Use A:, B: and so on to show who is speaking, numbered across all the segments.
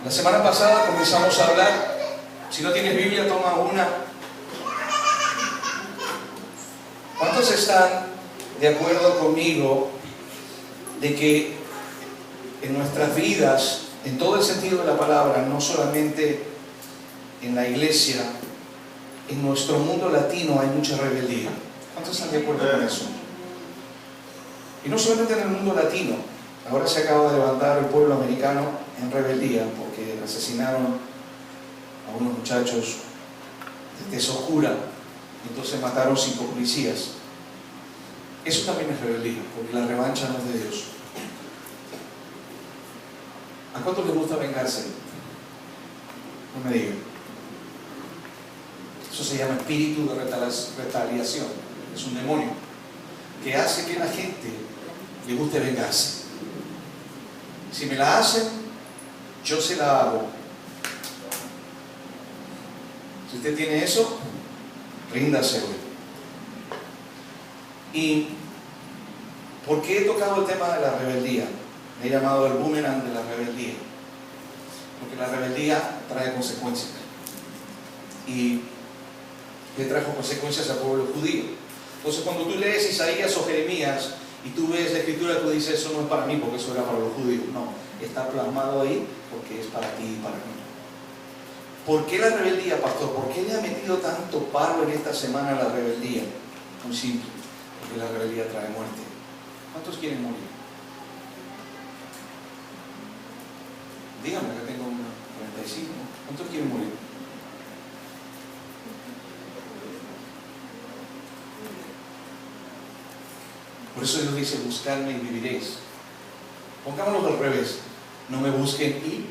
A: La semana pasada comenzamos a hablar, si no tienes Biblia, toma una. ¿Cuántos están de acuerdo conmigo de que en nuestras vidas, en todo el sentido de la palabra, no solamente en la iglesia, en nuestro mundo latino hay mucha rebeldía? ¿Cuántos están de acuerdo con eso? Y no solamente en el mundo latino, ahora se acaba de levantar el pueblo americano en rebeldía porque asesinaron a unos muchachos de tez oscura y entonces mataron 5 policías. Eso también es rebeldía, porque la revancha no es de Dios. ¿A cuántos les gusta vengarse? No me digan. Eso se llama espíritu de retaliación. Es un demonio que hace que la gente le guste vengarse. Si me la hacen, yo se la hago. Si usted tiene eso, ríndase hoy. ¿Y por qué he tocado el tema de la rebeldía? Le he llamado el boomerang de la rebeldía. Porque la rebeldía trae consecuencias. Y le trajo consecuencias al pueblo judío. Entonces cuando tú lees Isaías o Jeremías y tú ves la escritura, tú dices, eso no es para mí porque eso era para los judíos. No, está plasmado ahí porque es para ti y para mí. ¿Por qué la rebeldía, pastor? ¿Por qué le ha metido tanto paro en esta semana a la rebeldía? Muy simple, porque la rebeldía trae muerte. ¿Cuántos quieren morir? Dígame, que tengo una 45. ¿Cuántos quieren morir? Por eso Dios dice, buscadme y viviréis. Pongámoslo al revés. No me busquen y...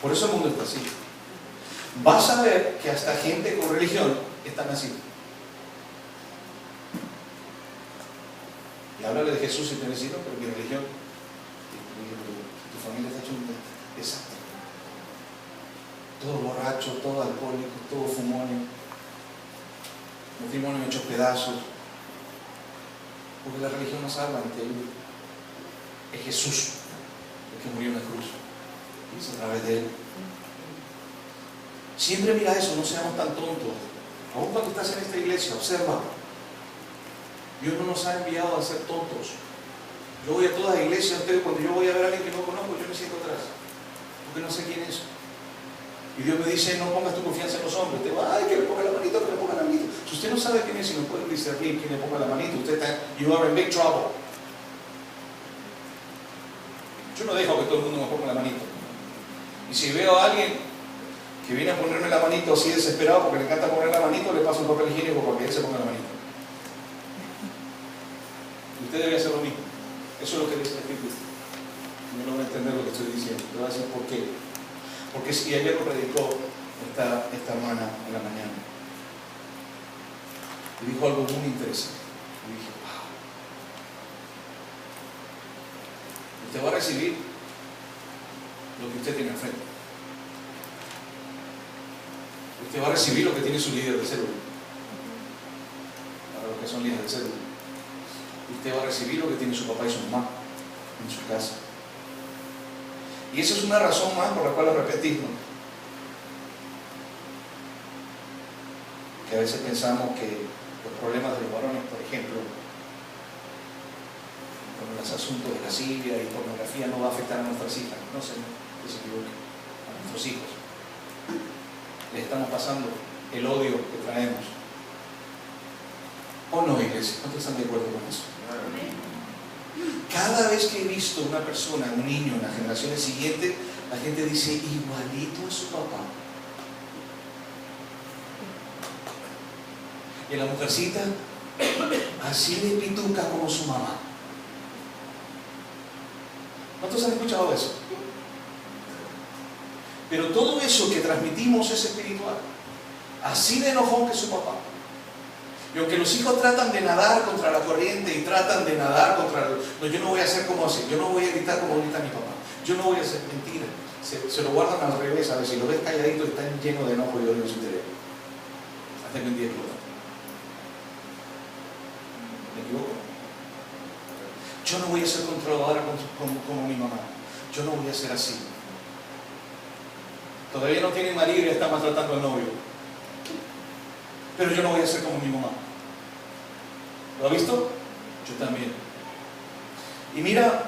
A: Por eso el mundo está así. Vas a ver que hasta gente con religión están así. Y háblale de Jesús si te necesito, pero mi religión, tu familia está hecho un desastre. Todo borracho, todo alcohólico, todo fumón. Matrimonios hechos pedazos, porque la religión no salva ante él. Es Jesús el que murió en la cruz, y es a través de él. Siempre mira eso, no seamos tan tontos. Aún cuando estás en esta iglesia, observa, Dios no nos ha enviado a ser tontos. Yo voy a todas las iglesias, cuando yo voy a ver a alguien que no conozco, yo me siento atrás, porque no sé quién es. Y Dios me dice, no pongas tu confianza en los hombres. Te va, ay, que le ponga la manito, que le ponga la manito. Si usted no sabe quién es y no puede discernir quién le ponga la manito, usted está, you are in big trouble. Yo no dejo que todo el mundo me ponga la manito. Y si veo a alguien que viene a ponerme la manito así desesperado porque le encanta poner la manito, le paso un papel higiénico para que él se ponga la manito. Y usted debe hacer lo mismo. Eso es lo que dice la Escritura. No lo voy a entender lo que estoy diciendo. Te voy a decir por qué. Porque si ayer lo predicó esta hermana en la mañana, y dijo algo muy interesante. Y dije, wow. Usted va a recibir lo que usted tiene enfrente. Usted va a recibir lo que tiene su líder de célula. Para los que son líderes de célula. Usted va a recibir lo que tiene su papá y su mamá en su casa. Y esa es una razón más por la cual lo repetimos. Que a veces pensamos que los problemas de los varones, por ejemplo, con los asuntos de lascivia y pornografía, no va a afectar a nuestras hijas. No, señor, que se equivoque. A nuestros hijos. Les estamos pasando el odio que traemos. ¿O no, iglesia? ¿Cuántos están de acuerdo con eso? Cada vez que he visto una persona, un niño en las generaciones siguientes, la gente dice igualito a su papá. Y a la mujercita, así de pituca como su mamá. ¿Cuántos han escuchado eso? Pero todo eso que transmitimos es espiritual. Así de enojón que su papá. Y aunque los hijos tratan de nadar contra la corriente y tratan de nadar contra... No, yo no voy a hacer como así, yo no voy a gritar como grita mi papá. Yo no voy a hacer mentira. Se lo guardan al revés, a ver, si lo ves calladito está lleno de enojo y odio en su interior. Hasta que un día explota. ¿Me equivoco? Yo no voy a ser controladora como mi mamá. Yo no voy a ser así. Todavía no tiene marido y está maltratando al novio. Pero yo no voy a ser como mi mamá. ¿Lo ha visto? Yo también. Y mira,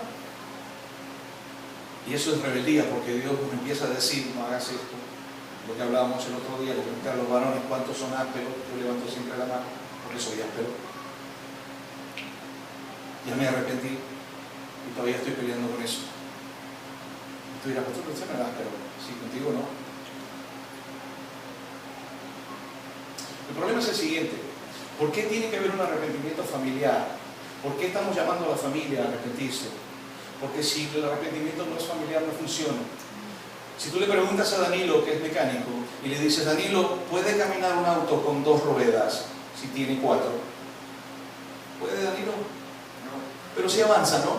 A: y eso es rebeldía, porque Dios nos empieza a decir, no hagas esto. Lo que hablábamos el otro día, le pregunté a los varones cuántos son ásperos. Yo levanto siempre la mano, porque soy áspero. Ya me arrepentí y todavía estoy peleando con eso. Y tú dirás, pastor, usted no es áspero. Sí, contigo no. El problema es el siguiente. ¿Por qué tiene que haber un arrepentimiento familiar? ¿Por qué estamos llamando a la familia a arrepentirse? Porque si el arrepentimiento no es familiar, no funciona. Si tú le preguntas a Danilo, que es mecánico, y le dices, Danilo, ¿puede caminar un auto con 2 ruedas si tiene 4? ¿Puede, Danilo? No. Pero si avanza, ¿no?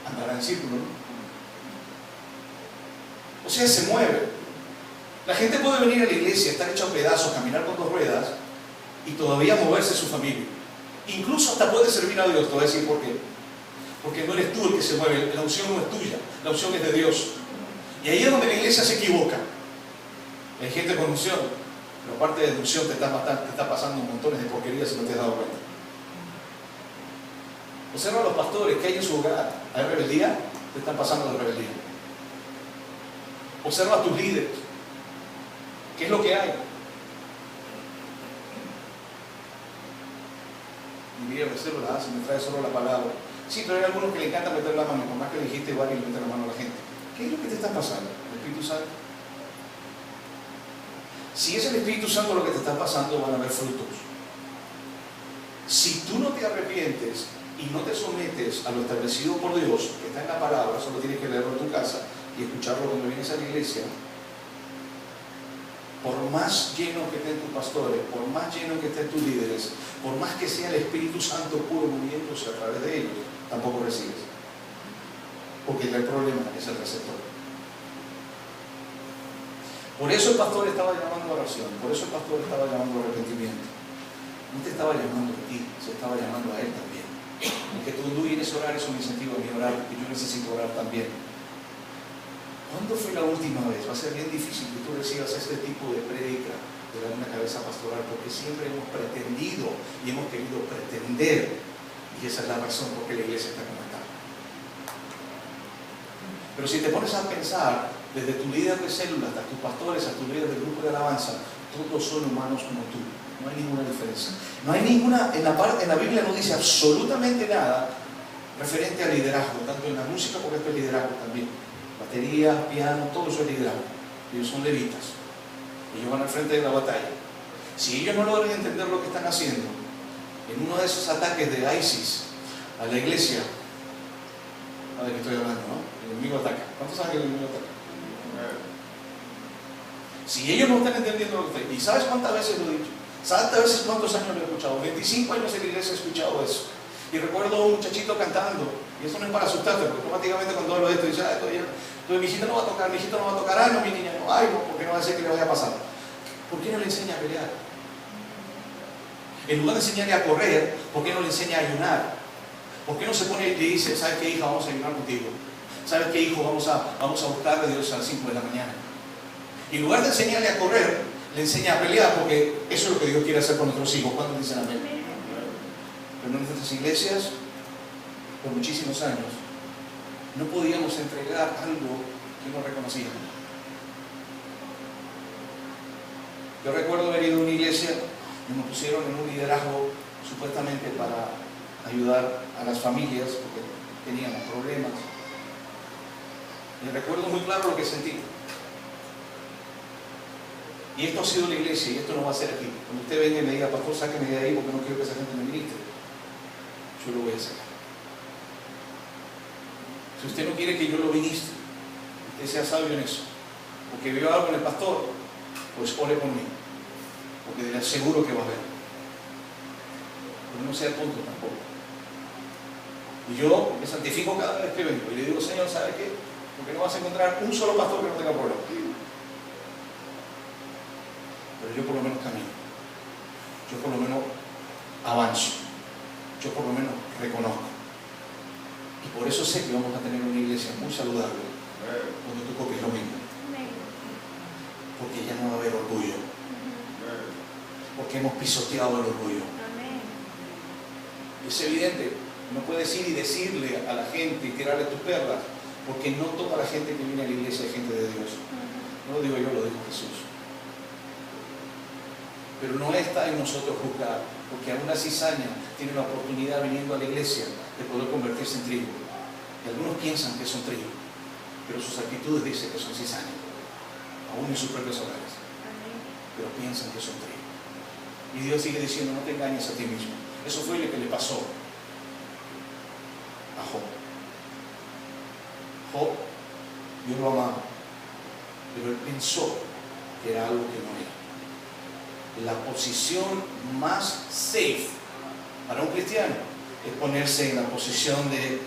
A: Andará en círculo, ¿no? O sea, se mueve. La gente puede venir a la iglesia, estar hecha a pedazos, caminar con 2 ruedas y todavía moverse su familia. Incluso hasta puede servir a Dios. Te voy a decir por qué. Porque no eres tú el que se mueve, la unción no es tuya, la unción es de Dios. Y ahí es donde la iglesia se equivoca. Hay gente con unción, pero aparte de unción te está pasando montones de porquerías si no te has dado cuenta. Observa a los pastores que hay en su hogar. ¿Hay rebeldía? Te están pasando de rebeldía. Observa a tus líderes. ¿Qué es lo que hay? Mi vida se lo hace, me trae solo la palabra. Sí, pero hay algunos que le encanta meter la mano, por más que le dijiste igual y le meten la mano a la gente. ¿Qué es lo que te está pasando? ¿El Espíritu Santo? Si es el Espíritu Santo lo que te está pasando, van a haber frutos. Si tú no te arrepientes y no te sometes a lo establecido por Dios, que está en la palabra, solo tienes que leerlo en tu casa y escucharlo cuando vienes a la iglesia. Por más llenos que estén tus pastores, por más llenos que estén tus líderes, por más que sea el Espíritu Santo puro moviéndose a través de ellos, tampoco recibes. Porque el problema es el receptor. Por eso el pastor estaba llamando a oración, por eso el pastor estaba llamando a arrepentimiento. No te estaba llamando a ti, se estaba llamando a él también. Porque tú vienes a orar es un incentivo a mí orar, porque yo necesito orar también. ¿Cuándo fue la última vez? Va a ser bien difícil que tú recibas este tipo de prédica de una cabeza pastoral, porque siempre hemos pretendido y hemos querido pretender, y esa es la razón por qué la iglesia está como está. Pero si te pones a pensar, desde tu líder de célula hasta tus pastores, hasta tus líderes del grupo de alabanza, todos son humanos como tú. No hay ninguna diferencia. No hay ninguna, en la Biblia no dice absolutamente nada referente al liderazgo, tanto en la música como esto es liderazgo también. Batería, piano, todo eso es liderazgo. Ellos son levitas. Ellos van al frente de la batalla. Si ellos no logran entender lo que están haciendo, en uno de esos ataques de ISIS a la iglesia, a de qué estoy hablando, ¿no? El enemigo ataca. ¿Cuántos saben que el enemigo ataca? Si ellos no están entendiendo lo que está, y ¿sabes cuántas veces lo he dicho? ¿Sabes cuántos años lo he escuchado? 25 años en la iglesia he escuchado eso. Y recuerdo a un muchachito cantando, y eso no es para asustarte, porque automáticamente cuando hablo de esto, dice, mi hijita no va a tocar, mi hijito no va a tocar, ay no, mi niña no, ay no, porque no va a decir que le vaya a pasar. ¿Por qué no le enseña a pelear? En lugar de enseñarle a correr, ¿por qué no le enseña a ayunar? ¿Por qué no se pone y le dice, ¿sabes qué, hija? Vamos a ayunar contigo. ¿Sabes qué, hijo? Vamos a buscar a Dios a las 5 de la mañana. Y en lugar de enseñarle a correr, le enseña a pelear, porque eso es lo que Dios quiere hacer con nuestros hijos. ¿Cuántos dicen amén? Pero en nuestras iglesias, por muchísimos años, no podíamos entregar algo que no reconocíamos. Yo recuerdo haber ido a una iglesia y nos pusieron en un liderazgo supuestamente para ayudar a las familias porque teníamos problemas. Y recuerdo muy claro lo que sentí. Y esto ha sido la iglesia y esto no va a ser aquí. Cuando usted venga y me diga, pastor, sáqueme de ahí porque no quiero que esa gente me ministre, yo lo voy a sacar. Si usted no quiere que yo lo ministre, usted sea sabio en eso, porque vio algo en el pastor, pues ore conmigo, porque le aseguro que va a ver. Pero no sea tonto tampoco. Y yo me santifico cada vez que vengo y le digo, Señor, ¿sabe qué? Porque no vas a encontrar un solo pastor que no tenga problema. Pero yo por lo menos camino. Yo por lo menos avanzo. Yo por lo menos reconozco. Y por eso sé que vamos a tener una iglesia muy saludable cuando tú copies lo mismo. Porque ya no va a haber orgullo. Porque hemos pisoteado el orgullo. Es evidente, no puedes ir y decirle a la gente y tirarle tus perlas, porque no toda la gente que viene a la iglesia es gente de Dios. No lo digo yo, lo dijo Jesús. Pero no está en nosotros juzgar, porque aún la cizaña tiene la oportunidad viniendo a la iglesia de poder convertirse en trigo. Y algunos piensan que son trigo, pero sus actitudes dicen que son cizaña, aún en sus propios hogares. Pero piensan que son trigo. Y Dios sigue diciendo, no te engañes a ti mismo. Eso fue lo que le pasó a Job. Job, Dios lo amaba, pero él pensó que era algo que no era. La posición más safe para un cristiano es ponerse en la posición de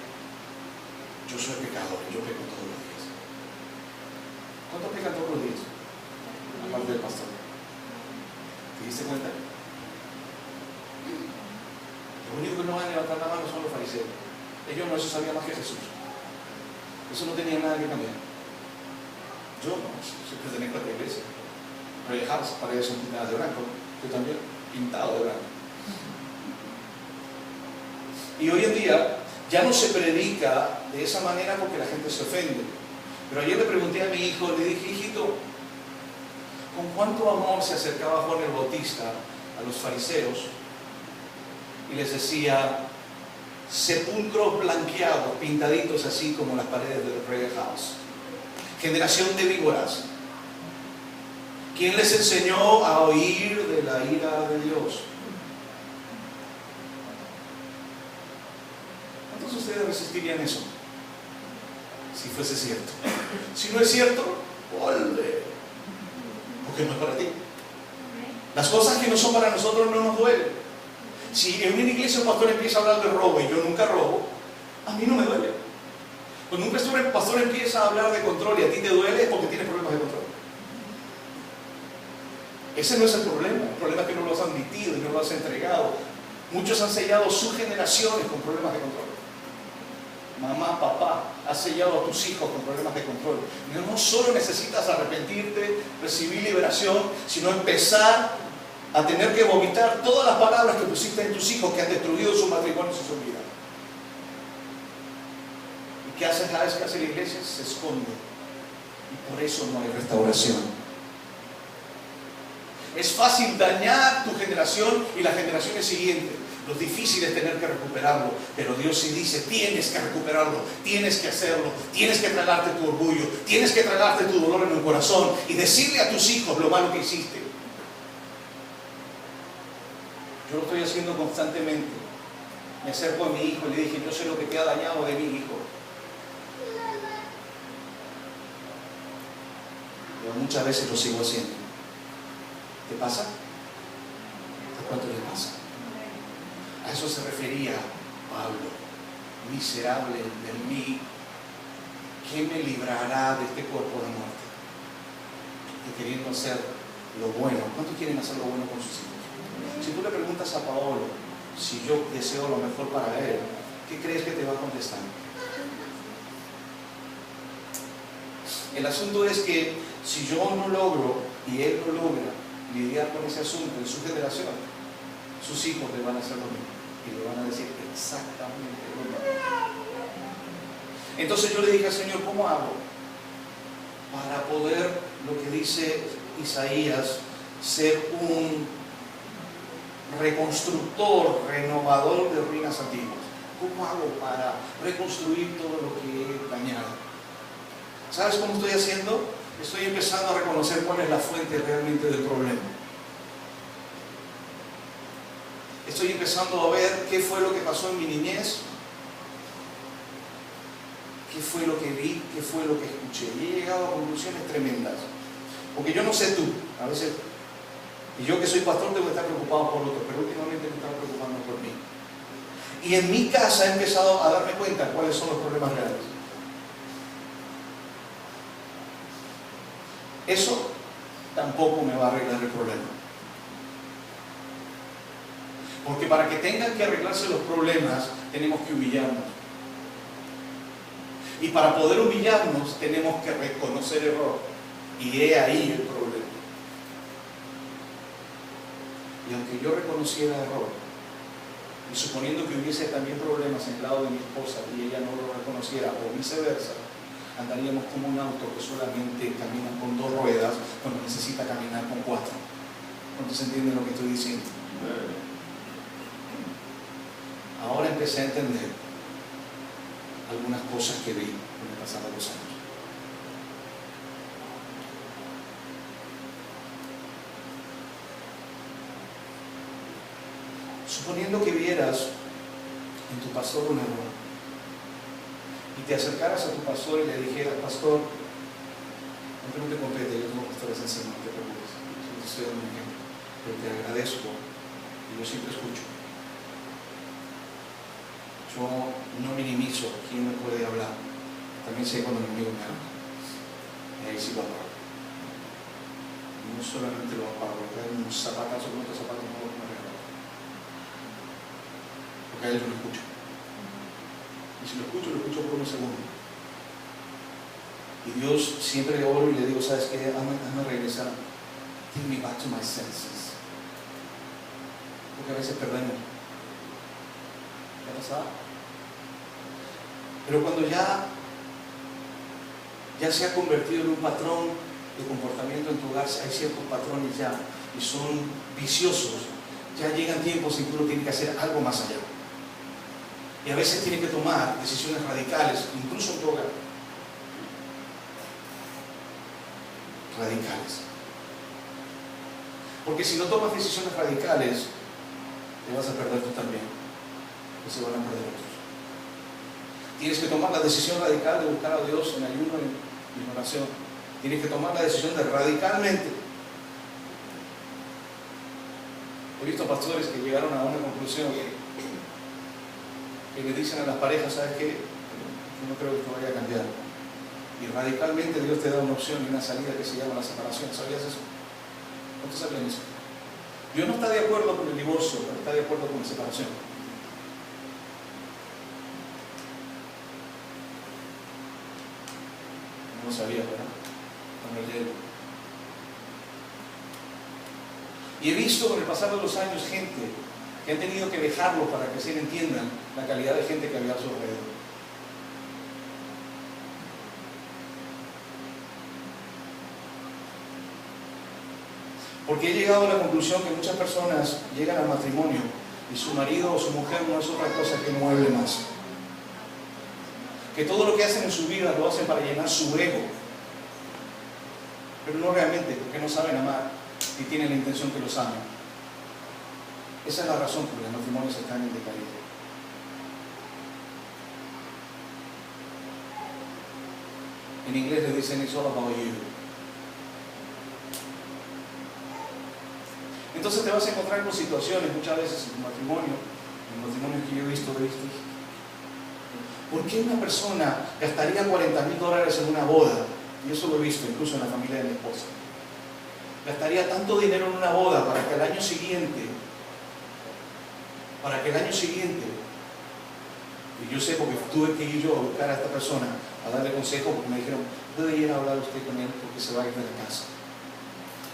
A: yo soy pecador, yo peco todos los días. ¿Cuántos pecan todos los días? Aparte del pastor. ¿Te diste cuenta? Lo único que no van a levantar la mano son los fariseos. Ellos no, eso sabían más que Jesús. Eso no tenía nada que cambiar. Yo no, siempre tenía que ir a la iglesia. Relajarse, paredes son pintadas de blanco. Yo también, pintado de blanco. Y hoy en día ya no se predica de esa manera porque la gente se ofende. Pero ayer le pregunté a mi hijo, le dije, hijito, ¿con cuánto amor se acercaba Juan el Bautista a los fariseos? Y les decía, sepulcros blanqueados, pintaditos así como las paredes del Prayer House. Generación de víboras. ¿Quién les enseñó a oír de la ira de Dios? ¿Cuántos de ustedes resistirían eso? Si fuese cierto. Si no es cierto, ¡olé! Porque no es para ti. Las cosas que no son para nosotros no nos duelen. Si en una iglesia un pastor empieza a hablar de robo y yo nunca robo, a mí no me duele. Cuando un pastor empieza a hablar de control y a ti te duele es porque tienes problemas de control. Ese no es el problema es que no lo has admitido y no lo has entregado. Muchos han sellado sus generaciones con problemas de control. Mamá, papá, has sellado a tus hijos con problemas de control. No solo necesitas arrepentirte, recibir liberación, sino empezar a tener que vomitar todas las palabras que pusiste en tus hijos que han destruido sus matrimonios y su vida. ¿Y qué hace cada vez que hace la iglesia? Se esconde. Y por eso no hay restauración. Es fácil dañar tu generación y las generaciones siguientes. Lo difícil es tener que recuperarlo. Pero Dios sí dice, tienes que recuperarlo, tienes que hacerlo, tienes que tragarte tu orgullo, tienes que tragarte tu dolor en el corazón y decirle a tus hijos lo malo que hiciste. Yo lo estoy haciendo constantemente. Me acerco a mi hijo y le dije, yo sé lo que te ha dañado de mi hijo. Pero muchas veces lo sigo haciendo. ¿Te pasa? ¿A cuánto le pasa? A eso se refería Pablo. Miserable de mí, ¿quién me librará de este cuerpo de muerte? Y queriendo hacer lo bueno. ¿Cuántos quieren hacer lo bueno con sus hijos? Si tú le preguntas a Paolo si yo deseo lo mejor para él, ¿qué crees que te va a contestar? El asunto es que si yo no logro y él no logra lidiar con ese asunto en su generación, sus hijos le van a hacer lo mismo y le van a decir exactamente lo mismo. Entonces yo le dije al Señor, ¿cómo hago para poder, lo que dice Isaías, ser un reconstructor, renovador de ruinas antiguas? ¿Cómo hago para reconstruir todo lo que he dañado? ¿Sabes cómo estoy haciendo? Estoy empezando a reconocer cuál es la fuente realmente del problema. Estoy empezando a ver qué fue lo que pasó en mi niñez, qué fue lo que vi, qué fue lo que escuché. Y he llegado a conclusiones tremendas. Porque yo no sé tú, a veces, y yo que soy pastor tengo que estar preocupado por otros, pero últimamente me estaba preocupando por mí. Y en mi casa he empezado a darme cuenta cuáles son los problemas reales. Eso tampoco me va a arreglar el problema. Porque para que tengan que arreglarse los problemas, tenemos que humillarnos. Y para poder humillarnos, tenemos que reconocer error. Y he ahí el problema. Y aunque yo reconociera error, y suponiendo que hubiese también problemas en el lado de mi esposa y ella no lo reconociera, o viceversa, andaríamos como un auto que solamente camina con 2 ruedas cuando necesita caminar con 4. ¿Cuántos entienden lo que estoy diciendo? Ahora empecé a entender algunas cosas que vi con el pasar de los años. Suponiendo que vieras en tu pastor un error y te acercaras a tu pastor y le dijeras: pastor, aunque no te compete, yo tengo pastores encima, no te preocupes, yo te estoy dando un ejemplo, pero te agradezco y yo siempre escucho. Yo no minimizo quién me puede hablar, también sé cuando el enemigo me habla, y ahí sí lo apago. No solamente lo apago, porque hay un zapatazo con otro zapato nuevo que me regala, porque a él yo lo escucho. Y si lo escucho por unos segundos. Y Dios siempre le oro y le digo: ¿sabes qué? Hazme regresar. Take me back to my senses. Porque a veces perdemos. ¿Qué ha pasado? Pero cuando ya se ha convertido en un patrón de comportamiento en tu hogar, hay ciertos patrones ya y son viciosos, ya llegan tiempos en que uno tiene que hacer algo más allá. Y a veces tiene que tomar decisiones radicales, incluso en tu hogar. Radicales. Porque si no tomas decisiones radicales, te vas a perder tú también. Y se van a perder otros. Tienes que tomar la decisión radical de buscar a Dios en ayuno y en oración. Tienes que tomar la decisión de radicalmente. He visto pastores que llegaron a una conclusión que le dicen a las parejas: ¿sabes qué? Yo no creo que esto vaya a cambiar. Y radicalmente Dios te da una opción y una salida que se llama la separación. ¿Sabías eso? ¿Cuántos sabían eso? Dios no está de acuerdo con el divorcio, pero está de acuerdo con la separación. No lo sabía, ¿verdad? Cuando leí. Y he visto con el pasar de los años gente que han tenido que dejarlo para que se entiendan la calidad de gente que había a su alrededor. Porque he llegado a la conclusión que muchas personas llegan al matrimonio y su marido o su mujer no es otra cosa que un mueble más. Que todo lo que hacen en su vida lo hacen para llenar su ego, pero no realmente, porque no saben amar y tienen la intención que los amen. Esa es la razón por la que los matrimonios están en decadencia. En inglés le dicen "it's all about you". Entonces te vas a encontrar con situaciones muchas veces en tu matrimonio, en matrimonios que yo he visto, ¿por qué una persona gastaría $40,000 en una boda? Y eso lo he visto incluso en la familia de mi esposa. Gastaría tanto dinero en una boda para que el año siguiente, y yo sé porque tuve que ir yo a buscar a esta persona a darle consejo, porque me dijeron: debe ir a hablar usted con él porque se va a ir de la casa.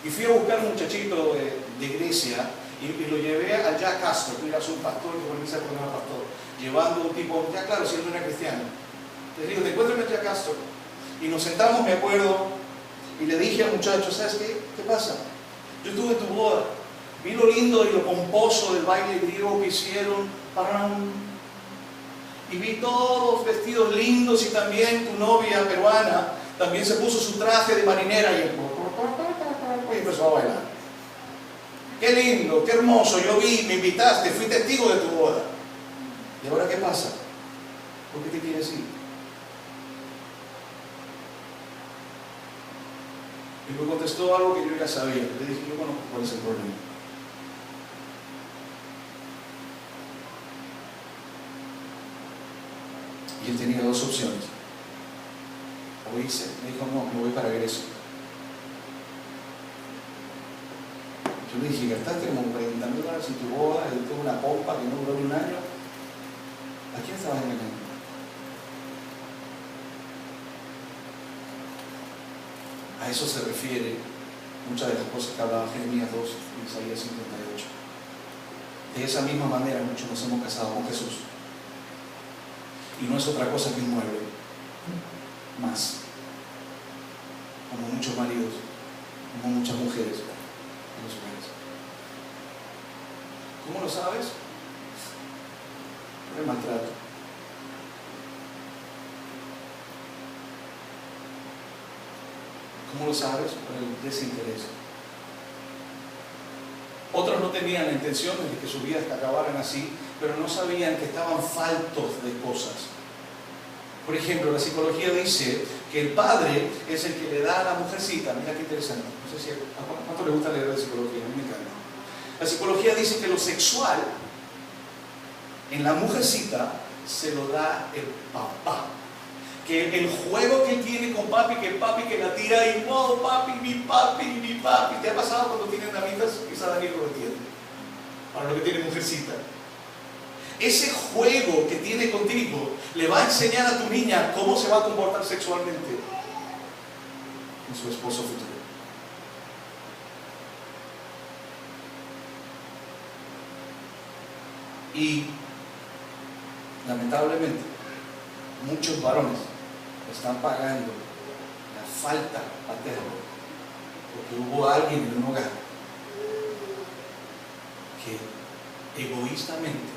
A: Y fui a buscar a un muchachito de Grecia y lo llevé a Jack Astor, que era un pastor que volvió a ser pastor, llevando un tipo, ya claro, siendo una cristiana. Les digo: te encuentro en Jack Astor. Y nos sentamos, me acuerdo, y le dije al muchacho: ¿sabes qué? ¿Qué pasa? Yo estuve en tu boda, vi lo lindo y lo pomposo del baile griego que hicieron, y vi todos vestidos lindos, y también tu novia peruana también se puso su traje de marinera y empezó a bailar. Qué lindo, qué hermoso, yo vi, me invitaste, fui testigo de tu boda. ¿Y ahora qué pasa? ¿Por qué te quieres ir? Y me contestó algo que yo ya sabía. Le dije: yo conozco cuál es el problema. Y él tenía 2 opciones. O irse. Me dijo: no, me voy para Grecia. Yo le dije: gastaste como $40,000 en tu boda, y tú una pompa que no duró ni un año. ¿A quién estabas engañando? A eso se refiere muchas de las cosas que hablaba Jeremías 2 y Isaías 58. De esa misma manera muchos nos hemos casado con Jesús. Y no es otra cosa que un mueble más. Como muchos maridos, como muchas mujeres en los hogares. ¿Cómo lo sabes? Por el maltrato. ¿Cómo lo sabes? Por el desinterés. Otros no tenían la intención de que sus vidas acabaran así, pero no sabían que estaban faltos de cosas. Por ejemplo, la psicología dice que el padre es el que le da a la mujercita. Mira qué interesante. No sé si a cuánto le gusta leer de psicología. A mí me encanta. La psicología dice que lo sexual en la mujercita se lo da el papá. Que el juego que él tiene con papi, que el papi que la tira y no, papi, mi papi, mi papi. ¿Te ha pasado cuando tienen amigas? Quizá Daniel lo entiende. Para lo que tiene mujercita. Ese juego que tiene contigo le va a enseñar a tu niña cómo se va a comportar sexualmente con su esposo futuro. Y lamentablemente muchos varones están pagando la falta paterna porque hubo alguien en un hogar que egoístamente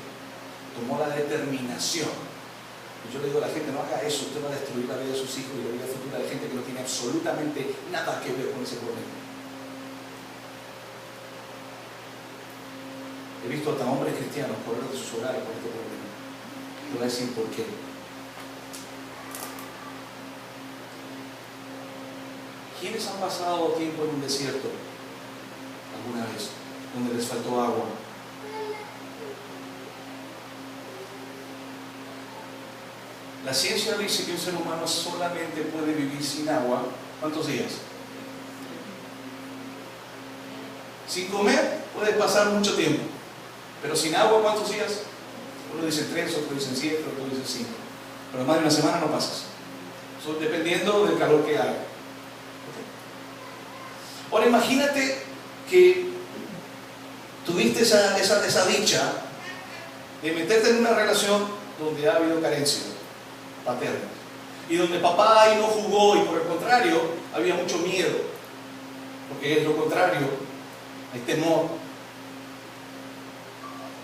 A: tomó la determinación. Y yo le digo a la gente, no haga eso, usted va a destruir la vida de sus hijos y la vida futura de gente que no tiene absolutamente nada que ver con ese problema. He visto hasta hombres cristianos correr de sus hogares por este problema. Te voy a decir por qué. ¿Quiénes han pasado tiempo en un desierto alguna vez, donde les faltó agua? La ciencia dice que un ser humano solamente puede vivir sin agua, ¿cuántos días? Sin comer puede pasar mucho tiempo, pero sin agua, ¿cuántos días? Uno dice 3, otro dice 7, otro dice 5. Pero más de una semana no pasas. Eso dependiendo del calor que haga. Ahora imagínate que tuviste esa dicha de meterte en una relación donde ha habido carencia paterna y donde papá ahí no jugó y por el contrario había mucho miedo, porque es lo contrario, hay temor.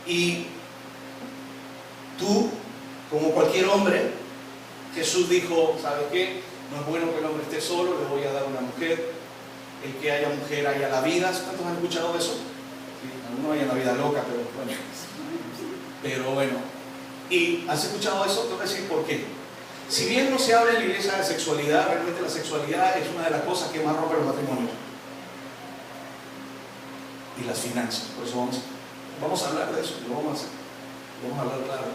A: Y tú, como cualquier hombre, Jesús dijo, ¿sabes qué? No es bueno que el hombre esté solo, le voy a dar una mujer. El que haya mujer haya la vida. ¿Cuántos han escuchado eso? Sí, algunos hayan la vida loca, pero bueno. ¿Y has escuchado eso? Te voy a decir por qué. Si bien no se habla en la iglesia de sexualidad, realmente la sexualidad es una de las cosas que más rompe los matrimonios. Y las finanzas. Por eso vamos a hablar de eso, lo vamos a hacer. Vamos a hablar claro.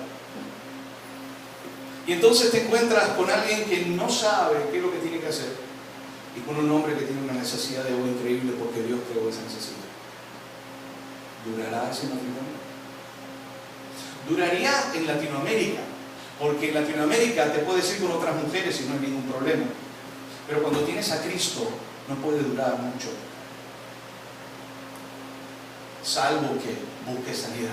A: Y entonces te encuentras con alguien que no sabe qué es lo que tiene que hacer. Y con un hombre que tiene una necesidad de agua increíble porque Dios creó esa necesidad. ¿Durará ese matrimonio? Duraría en Latinoamérica, porque en Latinoamérica te puedes ir con otras mujeres y no hay ningún problema. Pero cuando tienes a Cristo, no puede durar mucho. Salvo que busques sanidad.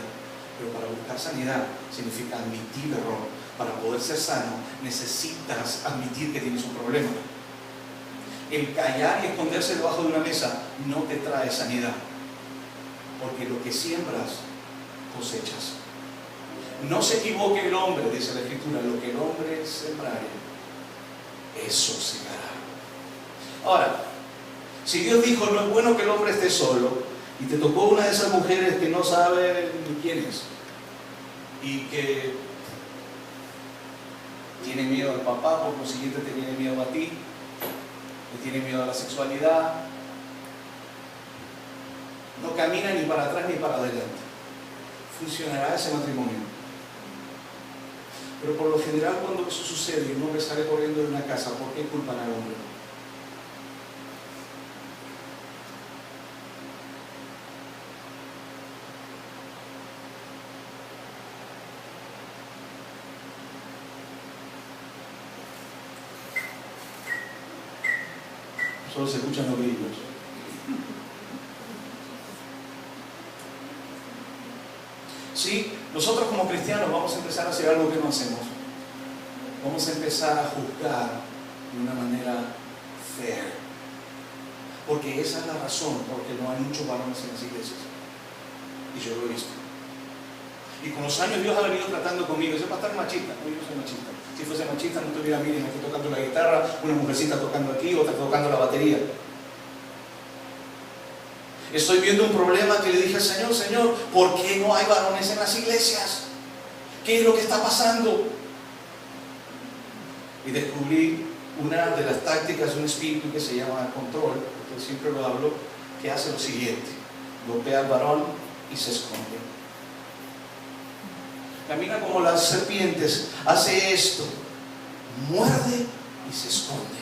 A: Pero para buscar sanidad significa admitir error. Para poder ser sano, necesitas admitir que tienes un problema. El callar y esconderse debajo de una mesa no te trae sanidad, porque lo que siembras, cosechas. No se equivoque el hombre, dice la Escritura, lo que el hombre sembrare, eso segará. Ahora, si Dios dijo, no es bueno que el hombre esté solo, y te tocó una de esas mujeres que no sabe ni quién es, y que tiene miedo al papá, por consiguiente te tiene miedo a ti, le tiene miedo a la sexualidad, no camina ni para atrás ni para adelante. ¿Funcionará ese matrimonio? Pero por lo general cuando eso sucede y un hombre sale corriendo de una casa, ¿por qué culpan al hombre? Solo se escuchan los grillos. Sí, nosotros como cristianos vamos a empezar a hacer algo que no hacemos. Vamos a empezar a juzgar de una manera fair. Porque esa es la razón por la que no hay muchos varones en las iglesias. Y yo lo he visto. Y con los años Dios ha venido tratando conmigo. Ese pastor es machista. No, yo no soy machista. Si fuese machista no estuviera, miren, aquí tocando la guitarra, una mujercita tocando aquí, otra tocando la batería. Estoy viendo un problema que le dije al Señor: Señor, ¿por qué no hay varones en las iglesias? ¿Qué es lo que está pasando? Y descubrí una de las tácticas de un espíritu que se llama control, porque siempre lo hablo, que hace lo siguiente: golpea al varón y se esconde. Camina como las serpientes, hace esto, muerde y se esconde.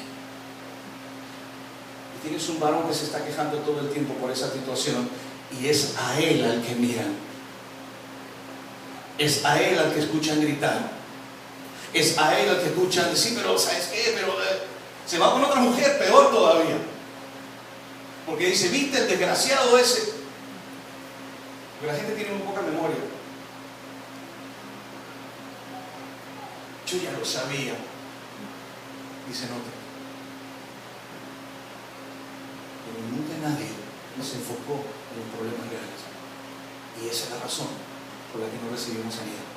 A: Y tienes un varón que se está quejando todo el tiempo por esa situación, y es a él al que miran, es a él al que escuchan gritar, es a él al que escuchan decir: pero ¿sabes qué? Pero se va con otra mujer, peor todavía, porque dice: ¿viste el desgraciado ese? Porque la gente tiene muy poca memoria. Yo ya lo sabía, dice nota. Pero nunca nadie se enfocó en los problemas reales. Y esa es la razón por la que no recibimos sanidad.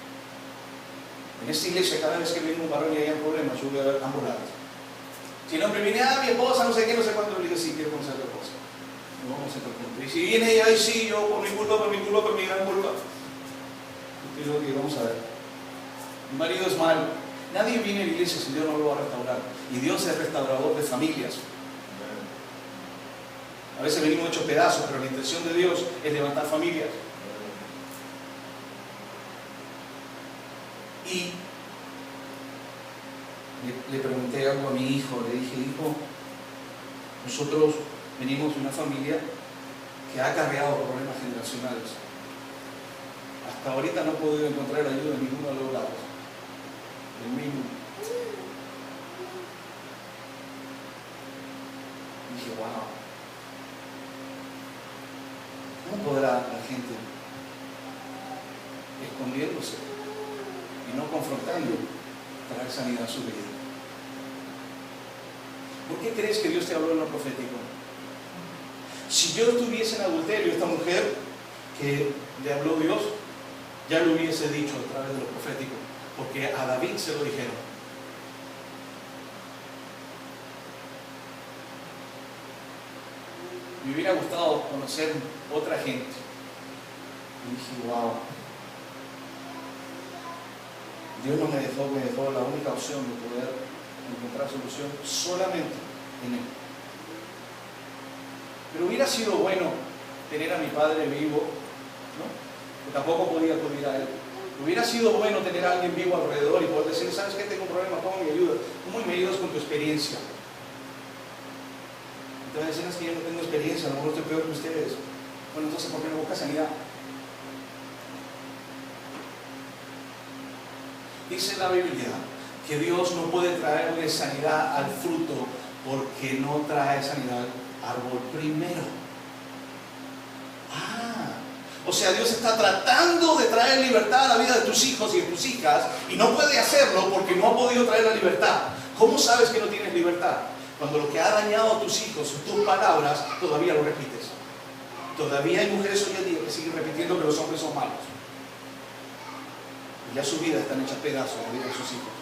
A: En esta iglesia, cada vez que viene un varón y hay un problema, yo voy a ver ambos lados. Si el hombre viene: mi esposa, no sé qué, no sé cuánto, le digo: sí, quiero conocer a tu esposa. No vamos a entrar juntos. Y si viene ella: ay, sí, yo por mi culpa, por mi gran culpa. Yo digo que vamos a ver. Mi marido es malo. Nadie viene a la iglesia si Dios no lo va a restaurar. Y Dios es restaurador de familias. A veces venimos hechos pedazos, pero la intención de Dios es levantar familias. Y le pregunté algo a mi hijo. Le dije: hijo, nosotros venimos de una familia que ha acarreado problemas generacionales. Hasta ahorita no he podido encontrar ayuda en ninguno de los lados. El mismo. Dije: wow, ¿cómo podrá la gente, escondiéndose y no confrontando, traer sanidad a su vida? ¿Por qué crees que Dios te habló en lo profético? Si yo estuviese en adulterio, esta mujer que le habló Dios ya lo hubiese dicho a través de lo profético, porque a David se lo dijeron. Me hubiera gustado conocer otra gente. Y dije: wow, Dios no me dejó la única opción de poder encontrar solución solamente en Él. Pero hubiera sido bueno tener a mi padre vivo, ¿no? Pero tampoco podía acudir a él. Hubiera sido bueno tener a alguien vivo alrededor y poder decir: ¿sabes qué? Tengo un problema, ¿cómo me ayudas? ¿Cómo me ayudas con tu experiencia? Entonces dicen: es que yo no tengo experiencia, a lo mejor estoy peor que ustedes. Bueno, entonces ¿por qué no buscas sanidad? Dice la Biblia que Dios no puede traerle sanidad al fruto porque no trae sanidad al árbol primero. O sea, Dios está tratando de traer libertad a la vida de tus hijos y de tus hijas, y no puede hacerlo porque no ha podido traer la libertad. ¿Cómo sabes que no tienes libertad? Cuando lo que ha dañado a tus hijos, tus palabras, todavía lo repites. Todavía hay mujeres hoy en día que siguen repitiendo que los hombres son malos. Y ya su vida están hechas pedazos, la vida de sus hijos.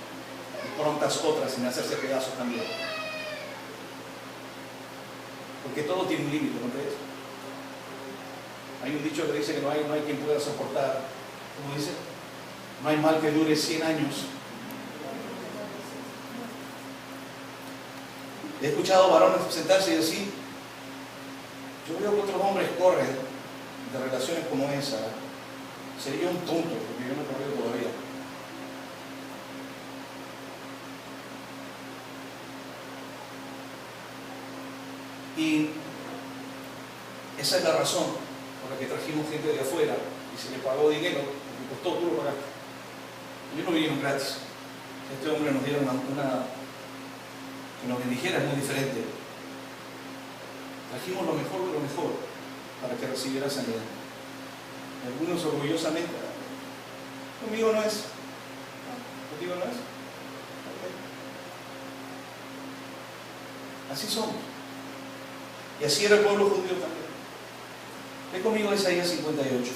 A: Y prontas otras en hacerse pedazos también. Porque todo tiene un límite, ¿no crees? Hay un dicho que dice que no hay quien pueda soportar, ¿cómo dice? No hay mal que dure 100 años. He escuchado varones sentarse y decir: yo veo que otros hombres corren de relaciones como esa. Sería un tonto, porque yo no he corrido todavía. Y esa es la razón por la que trajimos gente de afuera y se le pagó dinero, porque costó, tú lo pagaste. Ellos no vinieron gratis. Este hombre nos dieron que nos bendijera, es muy diferente. Trajimos lo mejor de lo mejor para que recibiera sanidad. Algunos orgullosamente, conmigo no es. ¿Contigo no es? Okay. Así somos. Y así era el pueblo judío también. Ve conmigo a Isaías 58.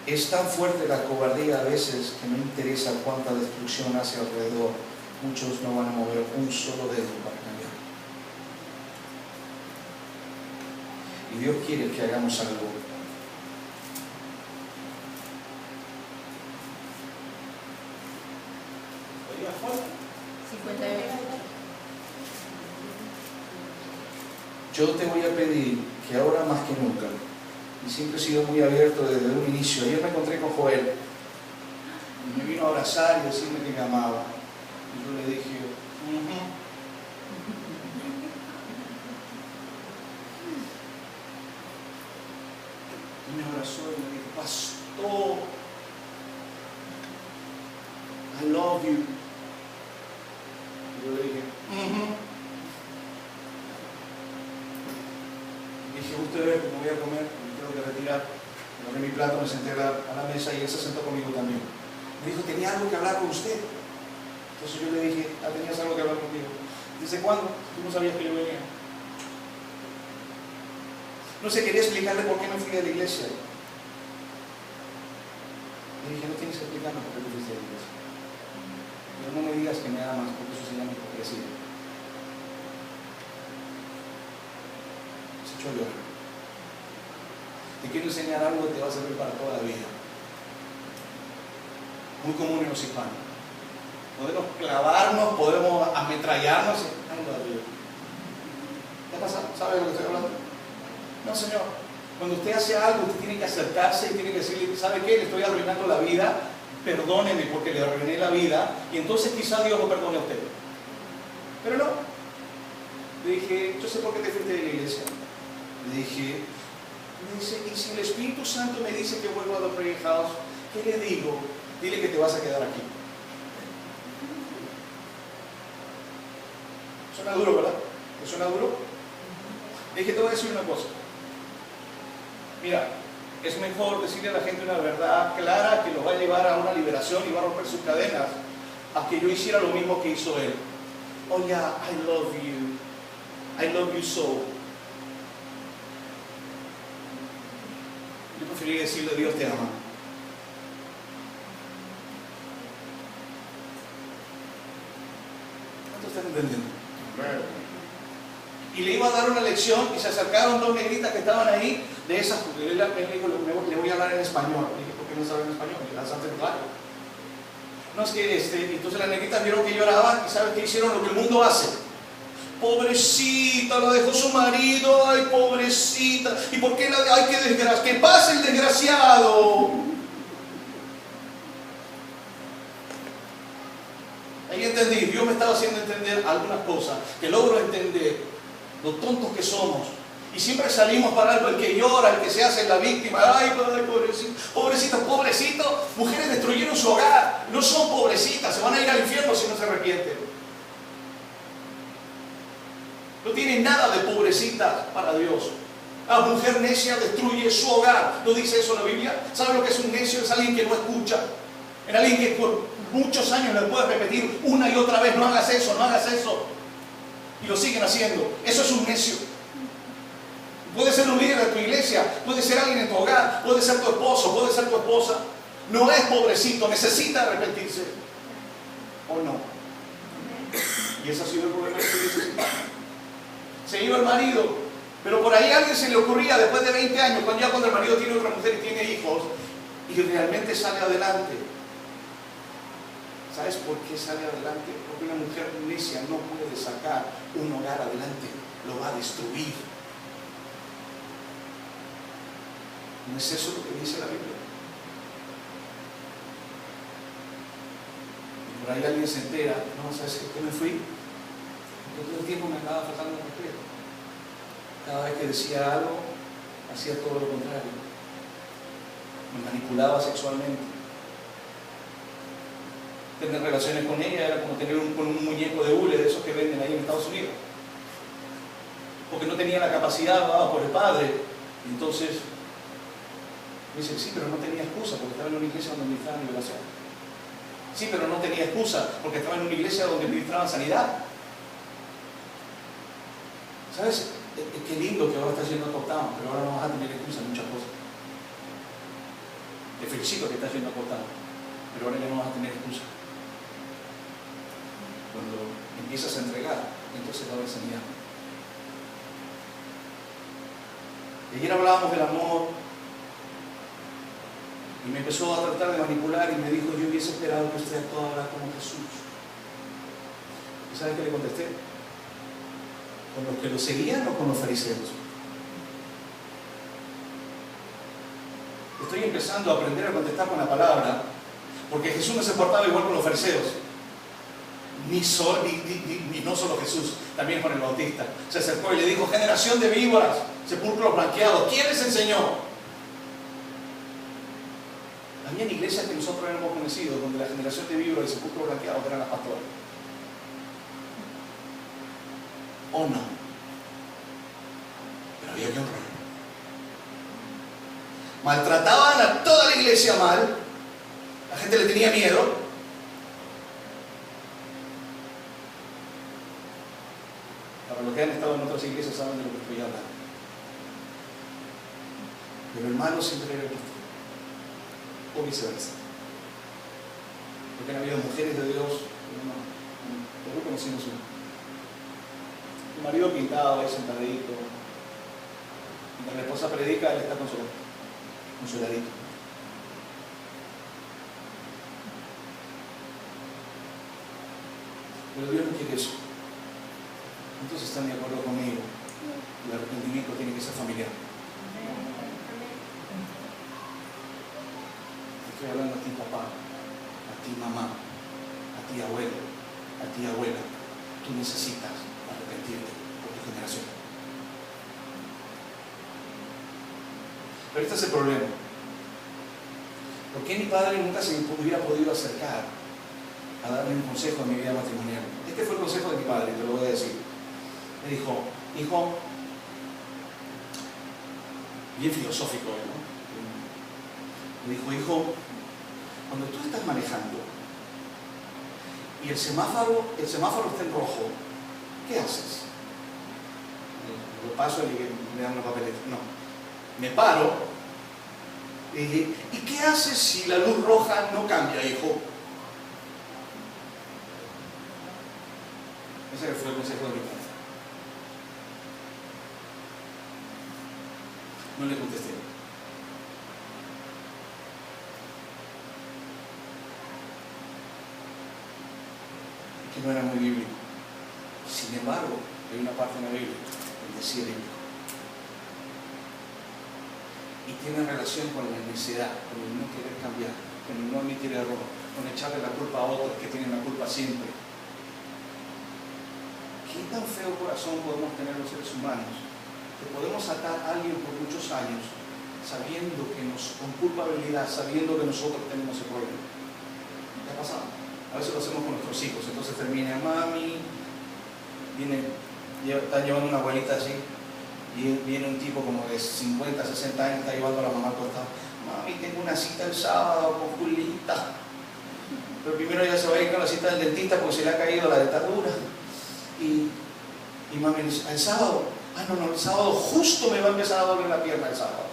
A: Es tan fuerte la cobardía a veces que no interesa cuánta destrucción hace alrededor. Muchos no van a mover un solo dedo para cambiar. Y Dios quiere que hagamos algo. ¿Oiga, fuerte?
B: 58.
A: Yo te voy a pedir que ahora más que nunca, y siempre he sido muy abierto desde un inicio. Ayer me encontré con Joel y me vino a abrazar y decirme que me amaba. Y yo le dije, y me abrazó y me dijo, pastor, I love you. Y yo le dije, dije, usted ve cómo voy a comer, me tengo que retirar. Agarré mi plato, me senté a la mesa y él se sentó conmigo también. Me dijo, tenía algo que hablar con usted. Entonces yo le dije, tenías algo que hablar conmigo. ¿Desde cuándo? Tú no sabías que yo venía. No sé, quería explicarle por qué me fui de la iglesia. Le dije, no tienes que explicarme por qué te fuiste de la iglesia. Pero no me digas que me amas, porque eso se llama hipocresía. Se echó a llorar. Te quiero enseñar algo que te va a servir para toda la vida. Muy común en los hispanos. Podemos clavarnos, podemos ametrallarnos. ¿Qué pasa? ¿Sabe de lo que estoy hablando? No, señor. Cuando usted hace algo, usted tiene que acercarse y tiene que decirle, ¿sabe qué? Le estoy arruinando la vida. Perdóneme porque le arruiné la vida. Y entonces quizás Dios lo perdone a usted. Pero no. Le dije, yo sé por qué te fuiste de la iglesia. Le dije, me dice, y si el Espíritu Santo me dice que vuelvo a The Prayer House, ¿qué le digo? Dile que te vas a quedar aquí. Suena duro, ¿verdad? ¿Te suena duro? Le dije, te voy a decir una cosa. Mira, es mejor decirle a la gente una verdad clara que los va a llevar a una liberación y va a romper sus cadenas, a que yo hiciera lo mismo que hizo él. Oh yeah, I love you. I love you so. Yo preferiría decirle, Dios te ama. ¿Cuánto están entendiendo? Y le iba a dar una lección y se acercaron dos negritas que estaban ahí, de esas, porque él me dijo, le voy a hablar en español. Le dije, ¿por qué no sabe en español? Y las hacen claro. No, es que entonces las negritas vieron que lloraban y ¿saben qué hicieron? Lo que el mundo hace. Pobrecita, la dejó su marido, ay pobrecita. ¿Y por qué la dejó? Ay, qué desgracia. ¡Que pase el desgraciado! Ahí entendí, Dios me estaba haciendo entender algunas cosas que logro entender, lo tontos que somos. Y siempre salimos para algo, el que llora, el que se hace la víctima. Ay, pobrecito, pobrecito, pobrecito. Mujeres destruyeron su hogar, no son pobrecitas, se van a ir al infierno si no se arrepienten. No tienen nada de pobrecitas para Dios. La mujer necia destruye su hogar. ¿No dice eso la Biblia? ¿Sabe lo que es un necio? Es alguien que no escucha. Es alguien que por muchos años le puede repetir una y otra vez, no hagas eso, no hagas eso. Y lo siguen haciendo. Eso es un necio. Puede ser un líder de tu iglesia, puede ser alguien en tu hogar, puede ser tu esposo, puede ser tu esposa. No es pobrecito, necesita arrepentirse. ¿O no? Y ese ha sido el problema de la iglesia. Se iba el marido, pero por ahí a alguien se le ocurría después de 20 años, cuando el marido tiene otra mujer y tiene hijos, y realmente sale adelante. ¿Sabes por qué sale adelante? Porque una mujer necia no puede sacar un hogar adelante, lo va a destruir. ¿No es eso lo que dice la Biblia? Y por ahí alguien se entera, no, ¿sabes qué me fui? Porque todo el tiempo me andaba faltando el respeto. Cada vez que decía algo, hacía todo lo contrario. Me manipulaba sexualmente. Tener relaciones con ella era como tener con un muñeco de hule de esos que venden ahí en Estados Unidos. Porque no tenía la capacidad dada por el padre. Y entonces, me dice, sí, pero no tenía excusa porque estaba en una iglesia donde ministraban liberación. Sí, pero no tenía excusa porque estaba en una iglesia donde ministraban sanidad. ¿Sabes? Qué lindo que ahora estás yendo a Coptown, pero ahora no vas a tener excusa en muchas cosas. Te felicito que estás yendo a Coptown, pero ahora ya no vas a tener excusa. Cuando empiezas a entregar, entonces va a haber sanidad. Ayer hablábamos del amor y me empezó a tratar de manipular y me dijo, yo hubiese esperado que usted actuara como Jesús. ¿Y sabes qué le contesté? ¿Con los que lo seguían o con los fariseos? Estoy empezando a aprender a contestar con la palabra, porque Jesús no se portaba igual con los fariseos. Ni no solo Jesús, también con el Bautista. Se acercó y le dijo, generación de víboras, sepulcros blanqueados, ¿quién les enseñó? Habían iglesias que nosotros hemos conocido, donde la generación de víboras y sepulcros blanqueados eran las pastoras. ¿O no? Pero había que honrar. Maltrataban a toda la iglesia mal, la gente le tenía miedo. Para los que han estado en otras iglesias saben de lo que estoy hablando. Pero el malo siempre era el pastor, o viceversa. Porque han habido mujeres de Dios, pero conocimos uno. El marido pintado ahí sentadito, mientras la esposa predica, él está consoladito. Pero Dios no quiere eso. Entonces están de acuerdo conmigo. El arrepentimiento tiene que ser familiar. Estoy hablando a ti, papá, a ti, mamá, a ti, abuelo, a ti, abuela. Tú necesitas arrepentirte por tu generación. Pero este es el problema. ¿Por qué mi padre nunca se hubiera podido acercar a darme un consejo en mi vida matrimonial? Este fue el consejo de mi padre, te lo voy a decir. Me dijo, hijo, bien filosófico, ¿no? Me dijo, hijo, cuando tú estás manejando y el semáforo está en rojo, ¿qué haces? Lo paso y me dan una papeleta. No, me paro y dije, ¿y qué haces si la luz roja no cambia, hijo? Ese fue el consejo de mi padre. No le contesté. Que no era muy bíblico. Sin embargo, hay una parte en la Biblia donde sí es bíblico. Y tiene relación con la necedad, con el no querer cambiar, con el no admitir error, con echarle la culpa a otros que tienen la culpa siempre. ¿Qué tan feo corazón podemos tener los seres humanos? Que podemos atar a alguien por muchos años sabiendo que con culpabilidad, sabiendo que nosotros tenemos ese problema. ¿Qué ha pasado? A veces lo hacemos con nuestros hijos, entonces termina, mami, está llevando una abuelita así, y viene un tipo como de 50, 60 años, está llevando a la mamá al costado, mami, tengo una cita el sábado con Julita, pero primero ella se va a ir con la cita del dentista porque se le ha caído la dentadura, y mami dice, ¿el sábado? Ah, no, el sábado justo me va a empezar a doler la pierna el sábado.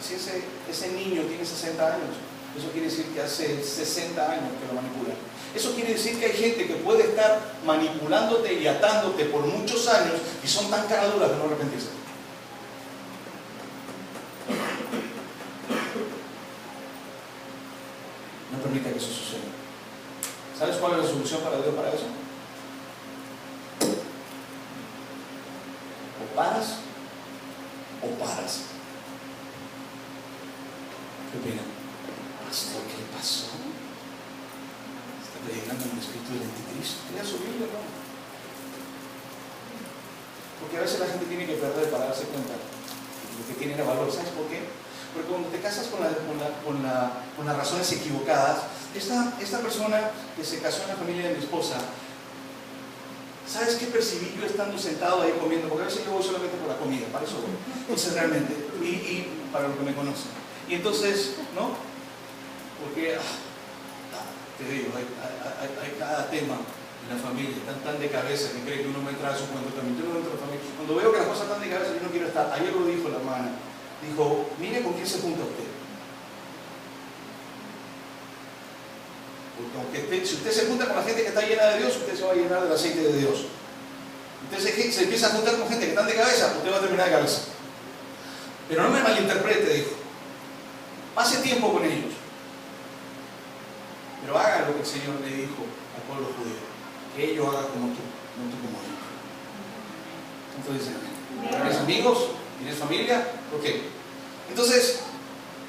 A: Si ese niño tiene 60 años, eso quiere decir que hace 60 años que lo manipula. Eso quiere decir que hay gente que puede estar manipulándote y atándote por muchos años y son tan caraduras de no arrepentirse. No permita que eso suceda. ¿Sabes cuál es la solución para Dios para eso? O paras o paras. ¿Qué opinan? Pastor, ¿qué le pasó? Está predicando en el espíritu del anticristo. Lea su Biblia, ¿no? Porque a veces la gente tiene que perder para darse cuenta de que tiene valor. ¿Sabes por qué? Porque cuando te casas con las razones equivocadas, esta persona que se casó en la familia de mi esposa, ¿sabes qué percibí yo estando sentado ahí comiendo? Porque a veces yo voy solamente por la comida, para eso voy. Entonces realmente, y para lo que me conocen. Y entonces, ¿no? Porque, te digo, hay cada tema en la familia, están tan de cabeza que cree que uno va a entrar a su cuento también. Yo no entro a la familia. Cuando veo que las cosas están de cabeza, yo no quiero estar. Ayer lo dijo la hermana. Dijo, mire con quién se junta usted. Porque si usted se junta con la gente que está llena de Dios, usted se va a llenar del aceite de Dios. Usted se empieza a juntar con gente que está de cabeza, usted va a terminar de cabeza. Pero no me malinterprete, dijo. Pase tiempo con ellos. Pero haga lo que el Señor le dijo al pueblo judío. Que ellos hagan como tú, no tú como ellos. Entonces dicen, ¿tienes amigos? ¿Tienes familia? Ok. Entonces,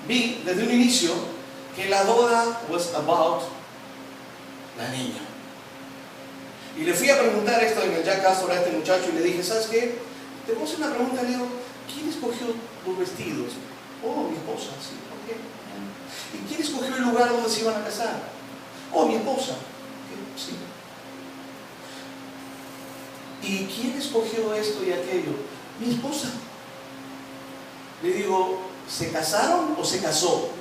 A: vi desde un inicio que la boda was about la niña. Y le fui a preguntar esto en el Jack Astor a este muchacho y le dije, ¿sabes qué? Te voy a hacer una pregunta, le digo, ¿quién escogió los vestidos? Oh, mi esposa, sí, ¿por qué? ¿Y quién escogió el lugar donde se iban a casar? Oh, mi esposa. Sí. ¿Y quién escogió esto y aquello? Mi esposa. Le digo, ¿se casaron o se casó?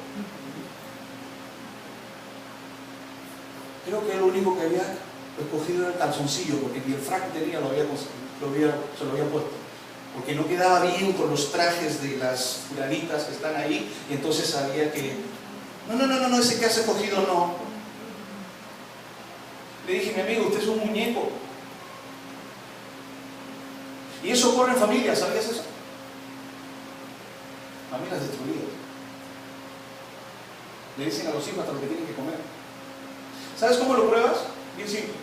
A: Creo que lo único que había escogido era el calzoncillo, porque ni el frac que tenía se lo había puesto. Porque no quedaba bien con los trajes de las fulanitas que están ahí, y entonces sabía que no, ese que has escogido no. Le dije, mi amigo, usted es un muñeco. Y eso ocurre en familias, ¿sabías eso? Familias destruidas. Le dicen a los hijos hasta lo que tienen que comer. ¿Sabes cómo lo pruebas? Bien simple.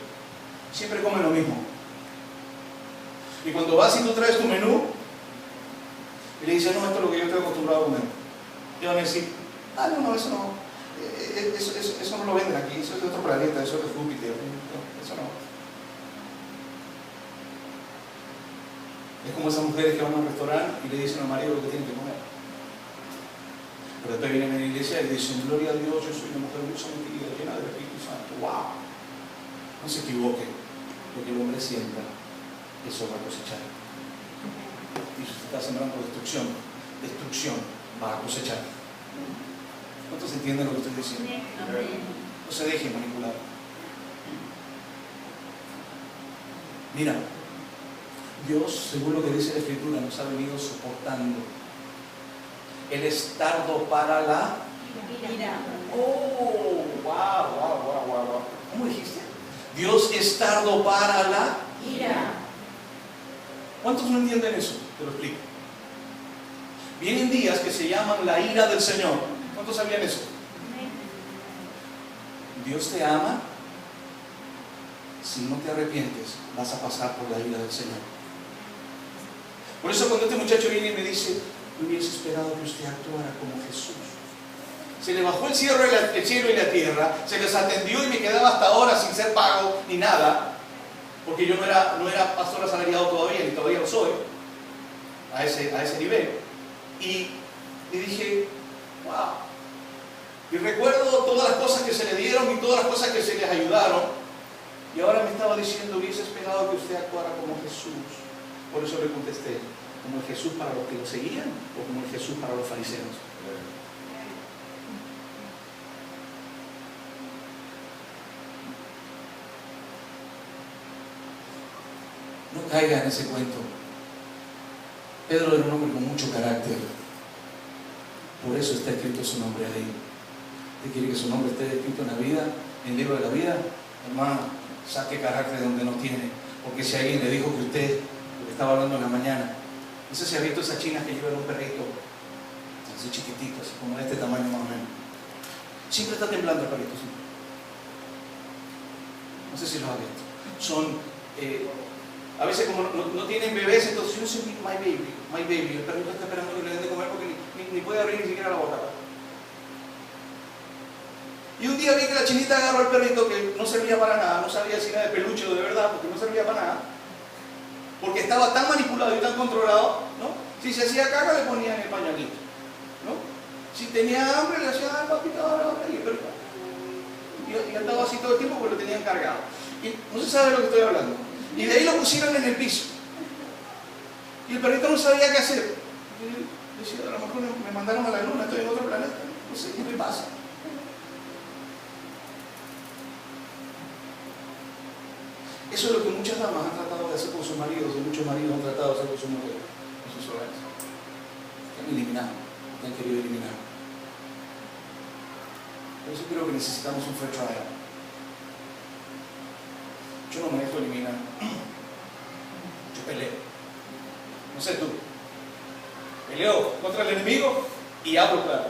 A: Siempre comen lo mismo. Y cuando vas y tú traes tu menú, y le dices, no, esto es lo que yo estoy acostumbrado a comer. Te van a decir, no, eso no. Eso no lo venden aquí, eso es de otro planeta, eso es de Júpiter. Eso no. Es como esas mujeres que van a un restaurante y le dicen al marido lo que tienen que comer. Pero después vienen a la iglesia y dicen, gloria a Dios, yo soy una mujer muy sometida, llena del Espíritu Santo. ¡Wow! No se equivoquen, porque el hombre siembra, eso va a cosechar. Y si usted está sembrando destrucción, va a cosechar. ¿Cuántos entienden lo que estoy diciendo? No se dejen manipular. Mira, Dios, según lo que dice la Escritura, nos ha venido soportando. Él es tardo para la ira. Oh, wow. ¿Cómo dijiste? Dios es tardo para la ira. ¿Cuántos no entienden eso? Te lo explico. Vienen días que se llaman la ira del Señor. ¿Cuántos sabían eso? Dios te ama. Si no te arrepientes, vas a pasar por la ira del Señor. Por eso cuando este muchacho viene y me dice, yo hubiese esperado que usted actuara como Jesús. Se le bajó el cielo y la tierra, se les atendió y me quedaba hasta ahora sin ser pago ni nada, porque yo no era pastor asalariado todavía, ni todavía lo soy, a ese nivel. Y dije, wow. Y recuerdo todas las cosas que se le dieron y todas las cosas que se les ayudaron. Y ahora me estaba diciendo, hubiese esperado que usted actuara como Jesús. Por eso le contesté, ¿como el Jesús para los que lo seguían o como el Jesús para los fariseos? No caiga en ese cuento. Pedro era un hombre con mucho carácter. Por eso está escrito su nombre ahí. ¿Usted quiere que su nombre esté escrito en la vida, en el libro de la vida? Hermano, saque carácter de donde no tiene. Porque si alguien le dijo que usted, lo que estaba hablando en la mañana, no sé si ha visto esas chinas que llevan un perrito así chiquitito, así como de este tamaño más o menos. Siempre está temblando el perrito. ¿Sí? No sé si los ha visto. Son, a veces como no tienen bebés, entonces yo soy my baby. El perrito está esperando que le den de comer porque ni puede abrir ni siquiera la boca. Y un día vi que la chinita agarró al perrito que no servía para nada, no sabía si era de peluche o de verdad, porque no servía para nada, porque estaba tan manipulado y tan controlado, ¿no? Si se hacía caca le ponían el pañalito, ¿no? Si tenía hambre, le decía, ay papito, ahora pero y andaba así todo el tiempo porque lo tenían cargado. Y no se sabe de lo que estoy hablando. Y de ahí lo pusieron en el piso. Y el perrito no sabía qué hacer. Y decía, a lo mejor me mandaron a la luna, estoy en otro planeta. No sé, ¿qué me pasa? Eso es lo que muchas damas han tratado de hacer con sus maridos y muchos maridos han tratado de hacer con sus mujeres, con sus hogares. Te han eliminado, te han querido eliminar. Por eso creo que necesitamos un fair trial. Yo no me dejo eliminar. Yo peleo. No sé tú. Peleo contra el enemigo y hablo claro.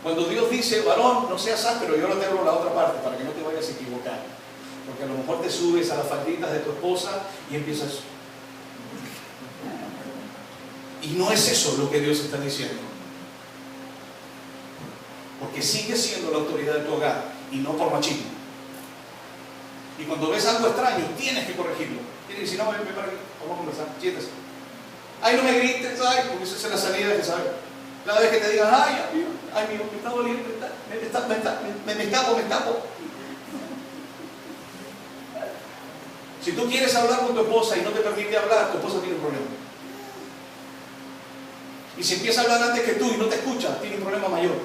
A: Cuando Dios dice, varón, no seas áspero, yo lo te abro la otra parte para que no te vayas a equivocar. Porque a lo mejor te subes a las falditas de tu esposa y empiezas. Y no es eso lo que Dios está diciendo. Porque sigue siendo la autoridad de tu hogar y no por machismo. Y cuando ves algo extraño, tienes que corregirlo. Tienes que decir, no, ven para aquí, vamos a conversar, siéntese. Ay, no me grites, ay, porque esa es la salida que sabes. Cada vez que te digan, ay, amigo, me está doliendo, me escapo. Si tú quieres hablar con tu esposa y no te permite hablar, tu esposa tiene un problema. Y si empieza a hablar antes que tú y no te escucha, tiene un problema mayor.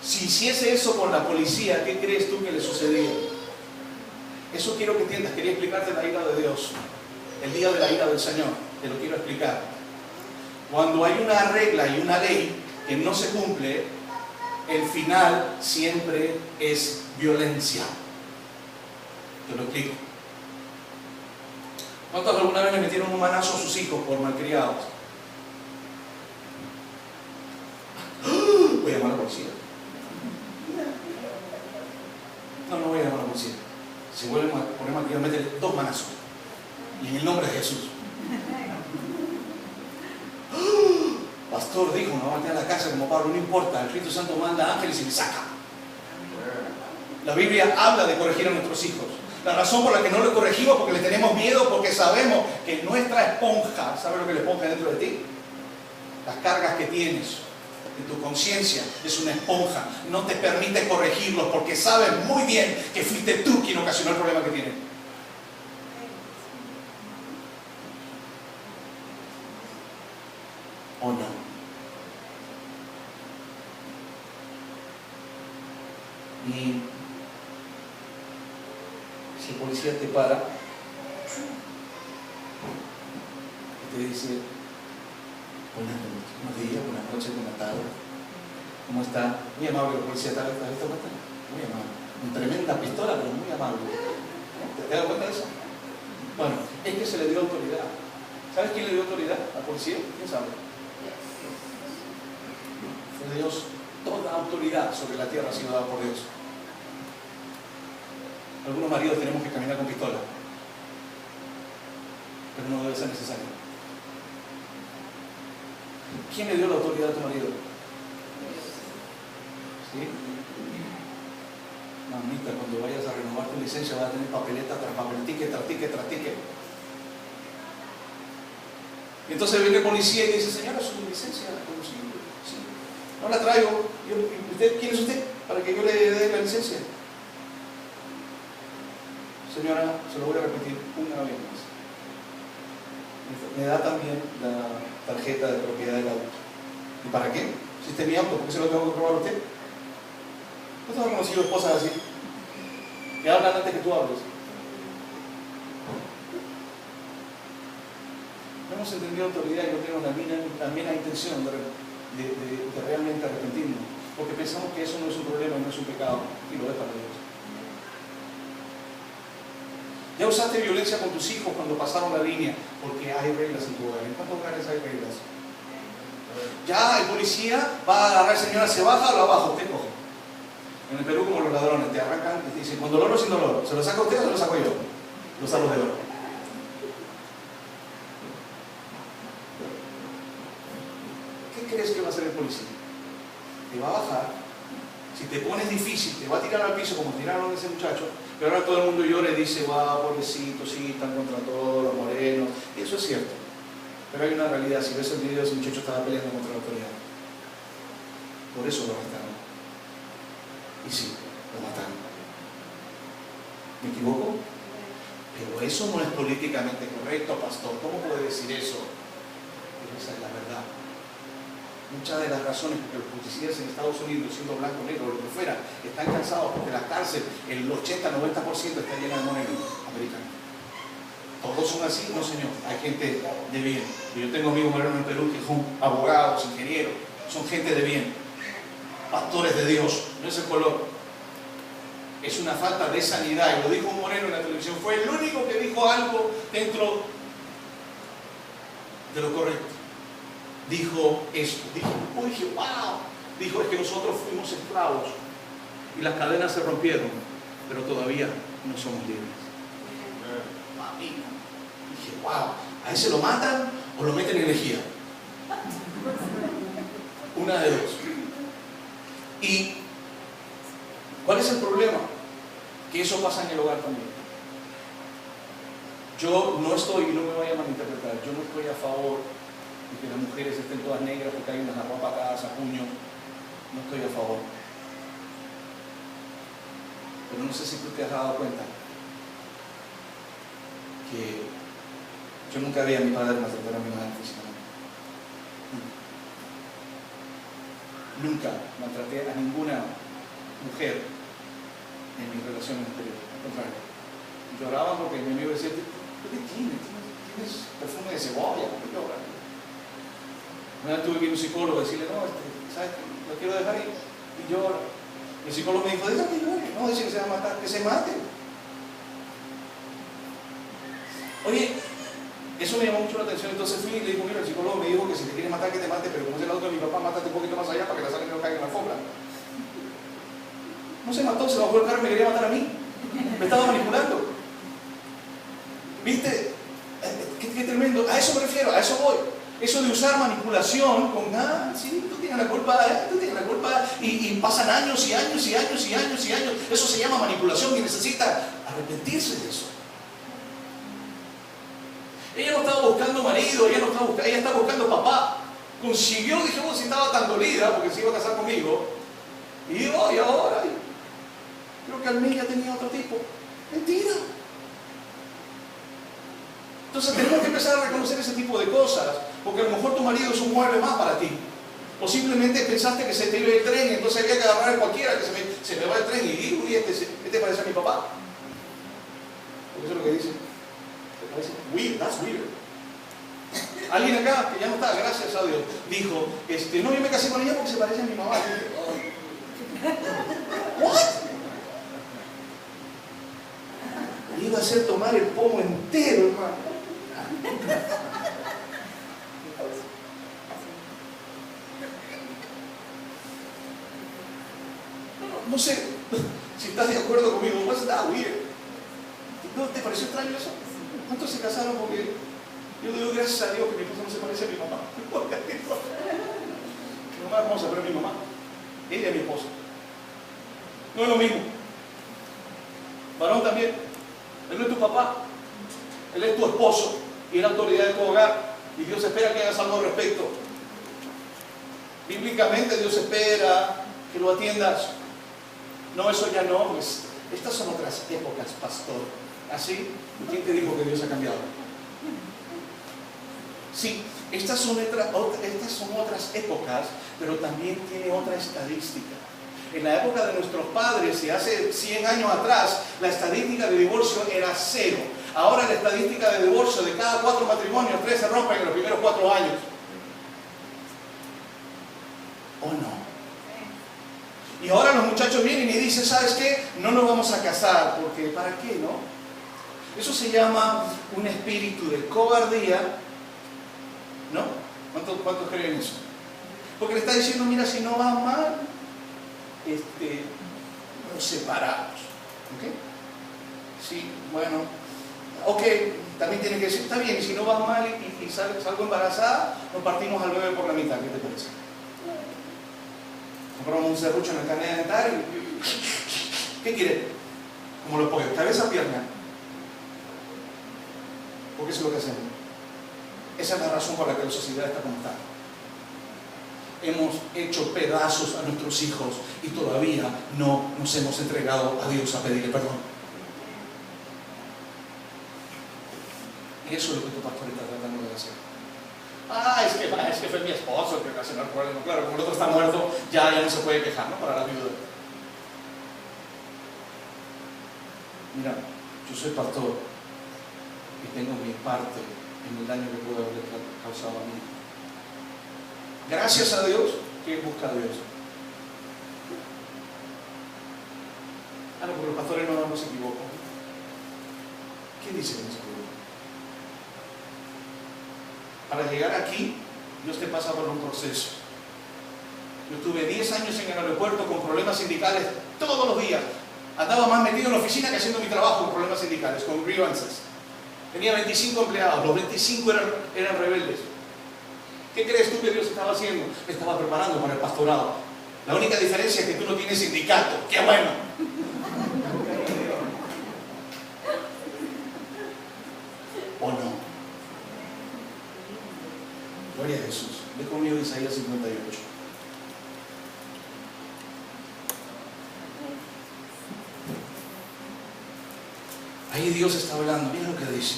A: Si hiciese eso con la policía, ¿qué crees tú que le sucedía? Eso quiero que entiendas. Quería explicarte la ira de Dios. El día de la ira del Señor. Te lo quiero explicar. Cuando hay una regla y una ley que no se cumple, el final siempre es violencia. Te lo explico. ¿Cuántos alguna vez le metieron un manazo a sus hijos por malcriados? Voy a llamar a la policía. No voy a llamar a la policía. Si vuelven a poner malcriados, métele 2 manazos. Y en el nombre de Jesús. Pastor dijo, no va a meter a la casa como Pablo, no importa, el Espíritu Santo manda ángeles y me saca. La Biblia habla de corregir a nuestros hijos. La razón por la que no lo corregimos es porque le tenemos miedo, porque sabemos que nuestra esponja, ¿sabes lo que la esponja dentro de ti? Las cargas que tienes en tu conciencia es una esponja. No te permite corregirlos porque sabes muy bien que fuiste tú quien ocasionó el problema que tienes. ¿O no? Y si el policía te para y te dice, buenos días, buenas noches, buenas tardes, ¿cómo está? Muy amable el policía, ¿está listo? Muy amable. Una tremenda pistola, pero muy amable. ¿Te das cuenta de eso? Bueno, es que se le dio autoridad. ¿Sabes quién le dio autoridad al policía? ¿Quién sabe? Fue Dios. Toda autoridad sobre la tierra ha sido dada por Dios. Algunos maridos tenemos que caminar con pistola, pero no debe ser necesario. ¿Quién le dio la autoridad a tu marido? ¿Sí? Mamita, cuando vayas a renovar tu licencia vas a tener papeleta tras papel, ticket tras ticket tras ticket. Y entonces viene el policía y dice, señora, su licencia, sí, no la traigo. ¿Quién es usted? Para que yo le dé la licencia. Señora, se lo voy a repetir una vez más. Me da también la tarjeta de propiedad del auto. ¿Y para qué? Si este es mi auto, ¿por qué se lo tengo que robar a usted? ¿No te has conocido esposas así? Que hablan antes que tú hables. No hemos entendido autoridad y no tenemos la mera intención de realmente arrepentirnos. Porque pensamos que eso no es un problema, no es un pecado. Y lo es para Dios. Ya usaste violencia con tus hijos cuando pasaron la línea, porque hay reglas en tu hogar. ¿En cuántos hogares hay reglas? Ya el policía va a agarrar, señora, ¿se baja o la baja? Usted coge. En el Perú, como los ladrones, te arrancan y te dicen, ¿con dolor o sin dolor? ¿Se lo saca usted o se lo saco yo? Los salos de oro. ¿Qué crees que va a hacer el policía? Te va a bajar. Si te pones difícil, te va a tirar al piso como tiraron a ese muchacho. Pero ahora todo el mundo llora y dice, pobrecito, sí, están contra todos los morenos. Y eso es cierto. Pero hay una realidad. Si ves el video, ese muchacho estaba peleando contra la autoridad. Por eso lo arrestaron. Y sí, lo mataron. ¿Me equivoco? Pero eso no es políticamente correcto, pastor. ¿Cómo puede decir eso? Pero esa es la verdad. Muchas de las razones por que los policías en Estados Unidos, siendo blanco, negro, lo que fuera, están cansados porque la cárcel, el 80-90% está llena de morenos americanos. ¿Todos son así? No, señor. Hay gente de bien. Yo tengo amigos morenos en Perú que son abogados, ingenieros, son gente de bien, pastores de Dios, no es el color. Es una falta de sanidad, y lo dijo un moreno en la televisión. Fue el único que dijo algo dentro de lo correcto. Dijo esto, dije, wow. Dijo, es que nosotros fuimos esclavos y las cadenas se rompieron, pero todavía no somos libres. Mamita. Dije, wow, ¿a ese lo matan o lo meten en lejía? Una de dos. ¿Y cuál es el problema? Que eso pasa en el hogar también. Yo no estoy, y no me vaya a malinterpretar, yo no estoy a favor de que las mujeres estén todas negras, que caigan las arrapacadas a puño. No estoy a favor. Pero no sé si tú te has dado cuenta que yo nunca vi a mi padre maltratar a mi madre físicamente. Nunca maltraté a ninguna mujer en mis relaciones anteriores. Al contrario, lloraban porque mi amigo decía, ¿qué tienes? ¿Tienes perfume de cebolla? ¿Por qué lloras? Una vez tuve que ir a un psicólogo a decirle, no, ¿sabes? Lo quiero dejar ir. Y llora. El psicólogo me dijo, déjame que llore. No, dice que se va a matar, que se mate. Oye, eso me llamó mucho la atención. Entonces fui y le digo, mira, el psicólogo me dijo que si te quiere matar, que te mate, pero como es el auto de mi papá, mátate un poquito más allá para que la sangre no caiga en la alfombra. No se mató, se bajó el carro y me quería matar a mí. Me estaba manipulando. ¿Viste? Qué tremendo. A eso me refiero, a eso voy. Eso de usar manipulación con, sí, tú tienes la culpa, y pasan años y años y años y años y años. Eso se llama manipulación y necesita arrepentirse de eso. Ella no estaba buscando marido, ella estaba buscando papá. Consiguió, dije, si estaba tan dolida porque se iba a casar conmigo. Y ahora, creo que Almir ya tenía otro tipo. Mentira. Entonces tenemos que empezar a reconocer ese tipo de cosas, porque a lo mejor tu marido es un mueble más para ti. O simplemente pensaste que se te iba el tren y entonces había que agarrar a cualquiera, que se me va el tren y este parece a mi papá. Porque eso es lo que dice. ¿Te parece? Weird, that's weird. Alguien acá, que ya no está, gracias a Dios, dijo, no, yo me casé con ella porque se parece a mi mamá. ¿What? Le iba a hacer tomar el pomo entero, hermano. No sé si estás de acuerdo conmigo. What's that weird? ¿No te pareció extraño eso? ¿Cuántos se casaron porque yo le doy gracias a Dios que mi esposa no se parece a mi mamá? Mi mamá es hermosa, pero es mi mamá. Ella es mi esposa. No es lo mismo. Varón también. Él no es tu papá. Él es tu esposo y es la autoridad de tu hogar. Y Dios espera que hagas algo al respecto. Bíblicamente Dios espera que lo atiendas. No, eso ya no, pues estas son otras épocas, pastor. ¿Así? ¿Quién te dijo que Dios ha cambiado? Sí, estas son otras épocas, pero también tiene otra estadística. En la época de nuestros padres, y hace 100 años atrás, la estadística de divorcio era 0. Ahora la estadística de divorcio, de cada 4 matrimonios, 3 se rompen en los primeros 4 años. ¿O no? Y ahora los muchachos vienen y dicen, ¿sabes qué? No nos vamos a casar, porque ¿para qué, no? Eso se llama un espíritu de cobardía, ¿no? ¿Cuántos creen eso? Porque le está diciendo, mira, si no va mal, nos separamos. ¿Ok? Sí, bueno. Ok, también tiene que decir, está bien, si no va mal y salgo embarazada, nos partimos al bebé por la mitad, ¿qué te parece? Compramos un serrucho en el carnet dental y... ¿Qué quiere? Como los pollos, cabeza, pierna. Porque eso es lo que hacemos. Esa es la razón por la que la sociedad está como está. hemos hecho pedazos a nuestros hijos y todavía no nos hemos entregado a Dios a pedirle perdón. Y eso es lo que tu pastor está tratando de hacer. Es que fue mi esposo que ocasionó el problema. Claro, como el otro está muerto, ya no se puede quejar, ¿no? Para la viuda. Mira, yo soy pastor y tengo mi parte en el daño que puedo haber causado a mí. Gracias a Dios que busca a Dios. Porque los pastores no se equivocan. ¿Qué dicen en ese libro? Para llegar aquí, Dios te pasa por un proceso. Yo estuve 10 años en el aeropuerto con problemas sindicales todos los días. Andaba más metido en la oficina que haciendo mi trabajo con problemas sindicales, con grievances. Tenía 25 empleados, los 25 eran rebeldes. ¿Qué crees tú que Dios estaba haciendo? Me estaba preparando para el pastorado. La única diferencia es que tú no tienes sindicato. ¡Qué bueno! ¿O no? Gloria a Jesús. Ve conmigo Isaías 58. Ahí Dios está hablando, mira lo que dice.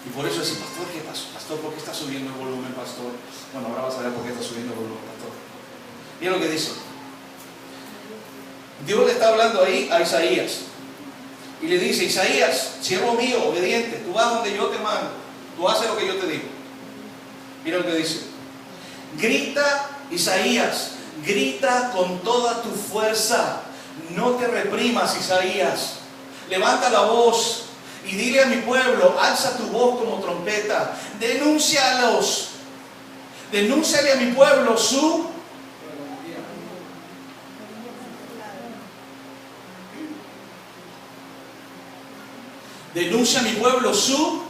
A: Y por eso dice, pastor, ¿qué pasó? Pastor, ¿por qué está subiendo el volumen, pastor? Bueno, ahora vas a ver por qué está subiendo el volumen, pastor. Mira lo que dice. Dios le está hablando ahí a Isaías. Y le dice, Isaías, siervo mío, obediente, tú vas donde yo te mando. Tú haces lo que yo te digo. Mira lo que dice. Grita, Isaías, grita con toda tu fuerza. No te reprimas, Isaías. Levanta la voz y dile a mi pueblo, alza tu voz como trompeta. Denúncialos. Denúnciale a mi pueblo su... Denuncia a mi pueblo su...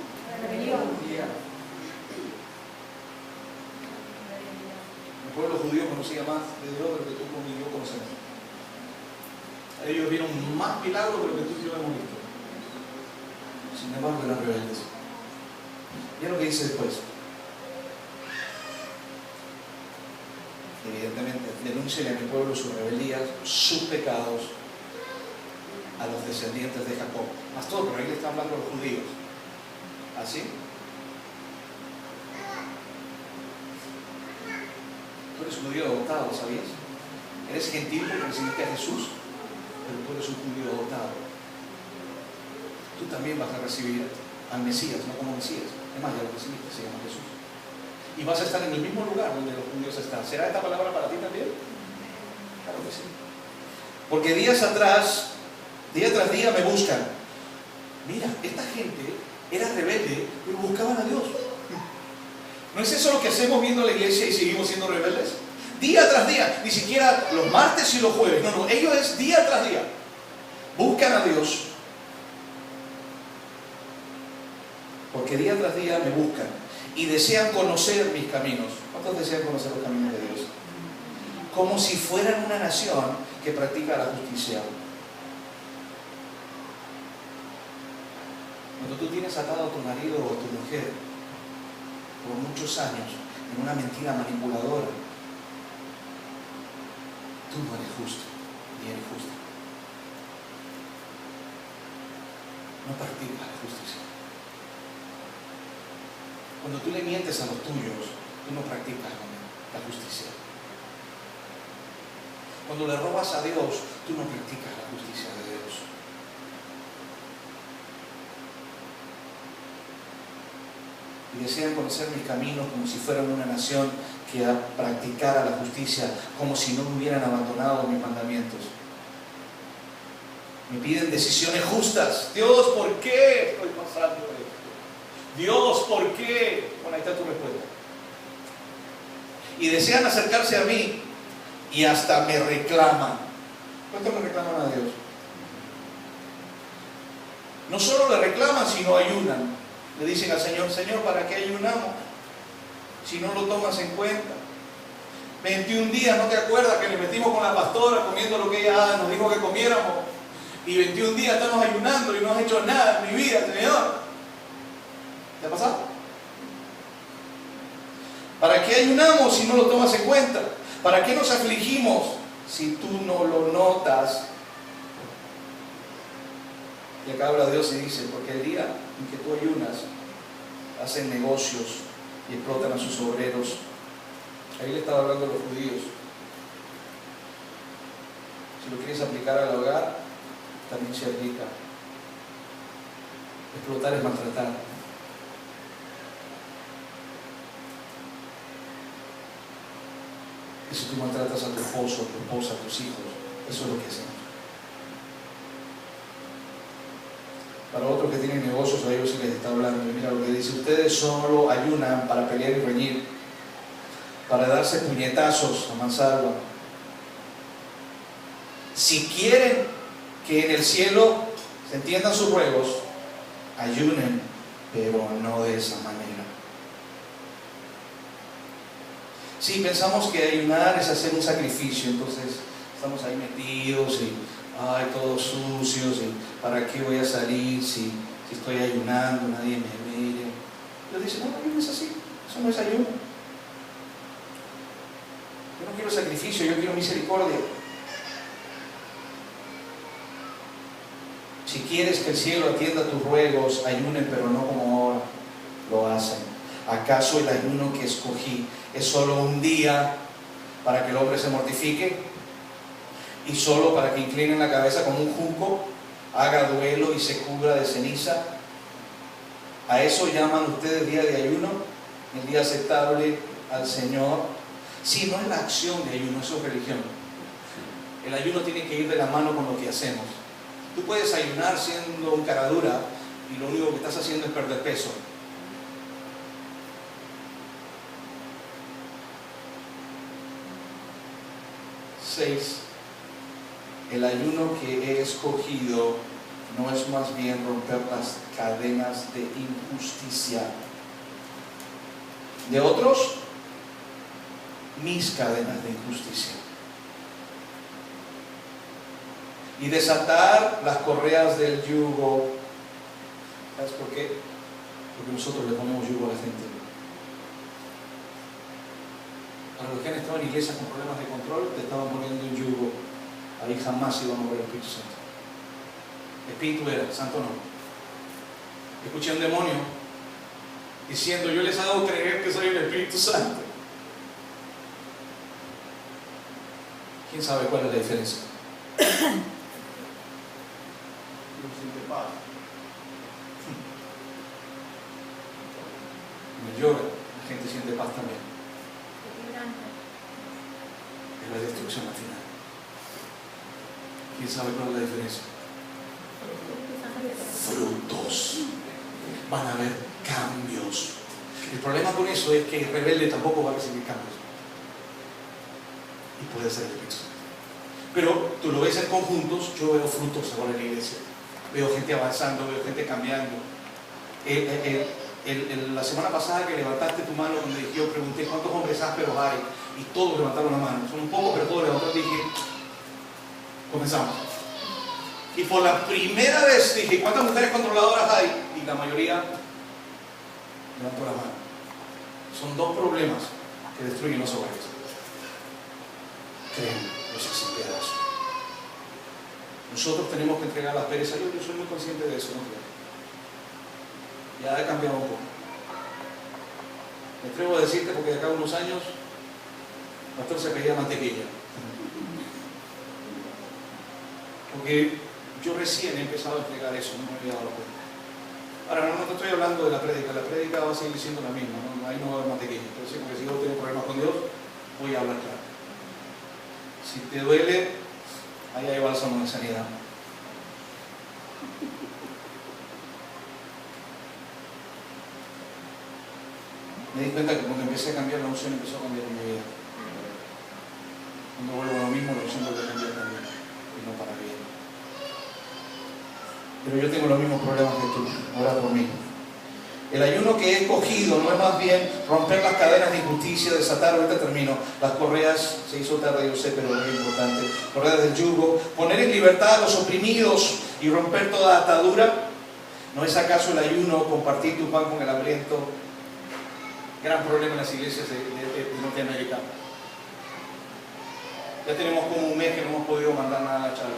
A: El pueblo judío conocía más de Dios de lo que tú y yo conocemos. Ellos vieron más milagros de lo que tú y yo hemos visto. Sin embargo, eran rebeldes. Mira lo que dice después. Evidentemente, denúnciale a mi pueblo sus rebeldías, sus pecados, a los descendientes de Jacob. Pastor, pero ahí le está hablando a los judíos. ¿Así? Tú eres un judío adoptado, ¿sabías? Eres gentil porque recibiste a Jesús, pero tú eres un judío adoptado. Tú también vas a recibir al Mesías, no como Mesías. Es más, ya lo recibiste, se llama Jesús. Y vas a estar en el mismo lugar donde los judíos están. ¿Será esta palabra para ti también? Claro que sí. Porque día tras día me buscan. Mira, esta gente era rebelde, pero buscaban a Dios. ¿No es eso lo que hacemos viendo la iglesia y seguimos siendo rebeldes? Día tras día, ni siquiera los martes y los jueves. No, ellos es día tras día. Buscan a Dios. Porque día tras día me buscan y desean conocer mis caminos. ¿Cuántos desean conocer los caminos de Dios? Como si fueran una nación que practica la justicia. Cuando tú tienes atado a tu marido o a tu mujer por muchos años en una mentira manipuladora, tú no eres justo, ni eres justa. No practicas la justicia. Cuando tú le mientes a los tuyos, tú no practicas la justicia. Cuando le robas a Dios, tú no practicas la justicia de Dios. Y desean conocer mis caminos como si fueran una nación que practicara la justicia, como si no hubieran abandonado mis mandamientos. Me piden decisiones justas. Dios, ¿por qué estoy pasando esto? Dios, ¿por qué? Bueno, ahí está tu respuesta. Y desean acercarse a mí y hasta me reclaman. ¿Cuánto me reclaman a Dios? No solo le reclaman, sino ayunan. Le dicen al Señor, Señor, ¿para qué ayunamos? Si no lo tomas en cuenta. 21 días, ¿no te acuerdas que le metimos con la pastora comiendo lo que ella nos dijo que comiéramos? Y 21 días estamos ayunando y no has hecho nada en mi vida, Señor. ¿Te ha pasado? ¿Para qué ayunamos si no lo tomas en cuenta? ¿Para qué nos afligimos si tú no lo notas? Y acá habla Dios y dice, porque el día en que tú ayunas, hacen negocios y explotan a sus obreros. Ahí le estaba hablando a los judíos. Si lo quieres aplicar al hogar, también se aplica. Explotar es maltratar. Y si tú maltratas a tu esposo, a tu esposa, a tus hijos, eso es lo que hacemos. Para otros que tienen negocios, a ellos se les está hablando. Y mira lo que dice: ustedes solo ayunan para pelear y reñir, para darse puñetazos a mansalva. Si quieren que en el cielo se entiendan sus ruegos, ayunen, pero no de esa manera. Si pensamos que ayunar es hacer un sacrificio, entonces estamos ahí metidos y todos sucios, y ¿para qué voy a salir si estoy ayunando, nadie me mire? Dios dice, no es así, eso no es ayuno. Yo no quiero sacrificio, yo quiero misericordia. Si quieres que el cielo atienda tus ruegos, ayunen, pero no como ahora lo hacen. ¿Acaso el ayuno que escogí es solo un día para que el hombre se mortifique? ¿Y solo para que inclinen la cabeza como un junco, haga duelo y se cubra de ceniza? ¿A eso llaman ustedes día de ayuno? ¿El día aceptable al Señor? Sí, no es la acción de ayuno, eso es religión. El ayuno tiene que ir de la mano con lo que hacemos. Tú puedes ayunar siendo un caradura y lo único que estás haciendo es perder peso. El ayuno que he escogido no es más bien romper las cadenas de injusticia de otros, mis cadenas de injusticia, y desatar las correas del yugo. ¿Sabes por qué? Porque nosotros le ponemos yugo a la gente. Para los que han estado en iglesias con problemas de control, te estaban poniendo un yugo. Ahí jamás iba a mover el Espíritu Santo. Espíritu era, Santo no. Escuché a un demonio diciendo, yo les hago creer que soy el Espíritu Santo. ¿Quién sabe cuál es la diferencia? Me llora, la gente siente paz también. Es la destrucción al final. ¿Quién sabe cuál es la diferencia? Frutos. Van a haber cambios. El problema con eso es que el rebelde tampoco va a recibir cambios. Y puede ser el Espíritu Santo. Pero tú lo ves en conjuntos. Yo veo frutos ahora en la iglesia. Veo gente avanzando, veo gente cambiando. La semana pasada que levantaste tu mano, donde yo pregunté cuántos hombres ásperos hay, y todos levantaron la mano. Son un poco, pero todos levantaron. Dije, comenzamos. Y por la primera vez dije, ¿cuántas mujeres controladoras hay? Y la mayoría levantó la mano. Son dos problemas que destruyen los hogares. Creen, los hacen pedazos. Nosotros tenemos que entregar las perezas. Yo soy muy consciente de eso, ¿no? Ya ha cambiado un poco. Me atrevo a decirte, porque de acá a unos años el pastor se pedía mantequilla. Porque yo recién he empezado a entregar eso, no me había dado cuenta. Ahora, no te estoy hablando de la prédica va a seguir siendo la misma, ¿no? Ahí no va a haber mantequilla. Pero sí, porque si yo tengo problemas con Dios, voy a hablar claro. Si te duele, ahí hay bálsamo de sanidad. Me di cuenta que cuando empecé a cambiar la unción, empezó a cambiar mi vida. Cuando vuelvo a lo mismo, la unción vuelve a cambiar también, y no para bien. Pero yo tengo los mismos problemas que tú. Ora por mí. El ayuno que he escogido no es más bien romper las cadenas de injusticia, desatar, ahorita termino, las correas, se hizo tarde yo sé, pero es muy importante, correas del yugo, poner en libertad a los oprimidos y romper toda atadura. ¿No es acaso el ayuno compartir tu pan con el hambriento? Gran problema en las iglesias de Norteamérica. Ya tenemos como un mes que no hemos podido mandar nada a Chala.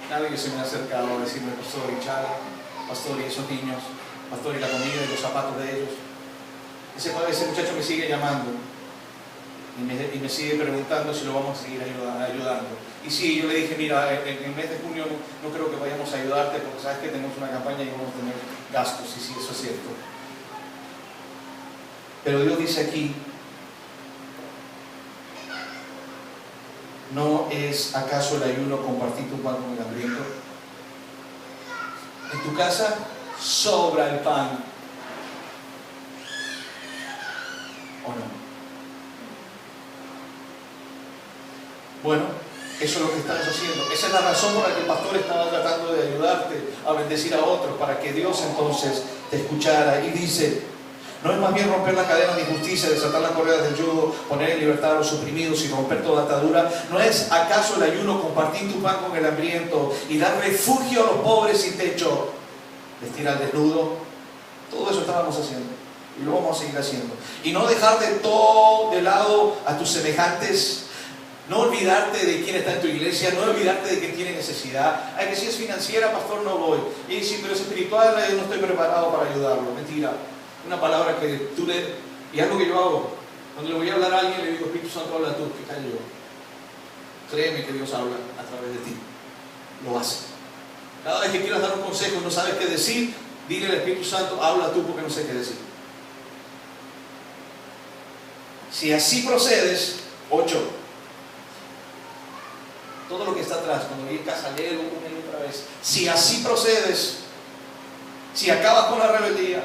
A: Nadie se me ha acercado a decirme, pastor, y Chala, pastor, y esos niños, pastor, y la comida y los zapatos de ellos. Ese muchacho me sigue llamando y me sigue preguntando si lo vamos a seguir ayudando. Y sí, yo le dije, mira, en el mes de junio no creo que vayamos a ayudarte porque sabes que tenemos una campaña y vamos a tener gastos. Y sí, eso es cierto. Pero Dios dice aquí, ¿no es acaso el ayuno compartir tu pan con el hambriento? En tu casa sobra el pan, ¿o no? Bueno, eso es lo que estamos haciendo. Esa es la razón por la que el pastor estaba tratando de ayudarte a bendecir a otros, para que Dios entonces te escuchara. Y dice, ¿no es más bien romper la cadena de injusticia, desatar las correas del yugo, poner en libertad a los oprimidos y romper toda atadura? ¿No es acaso el ayuno compartir tu pan con el hambriento y dar refugio a los pobres sin techo, vestir al desnudo? Todo eso estábamos haciendo y lo vamos a seguir haciendo. Y no dejar de lado a tus semejantes. No olvidarte de quién está en tu iglesia, no olvidarte de quien tiene necesidad. Ay, que si es financiera, pastor, no voy. Y si pero es espiritual, yo no estoy preparado para ayudarlo. Mentira. Una palabra que tú le... Y algo que yo hago. Cuando le voy a hablar a alguien, le digo, Espíritu Santo, habla tú, que callo yo. Créeme que Dios habla a través de ti. Lo hace. Cada vez que quieras dar un consejo y no sabes qué decir, dile al Espíritu Santo, habla tú porque no sé qué decir. Si así procedes, 8. Todo lo que está atrás, cuando llegas a leerlo una y otra vez. Si así procedes, si acabas con la rebeldía,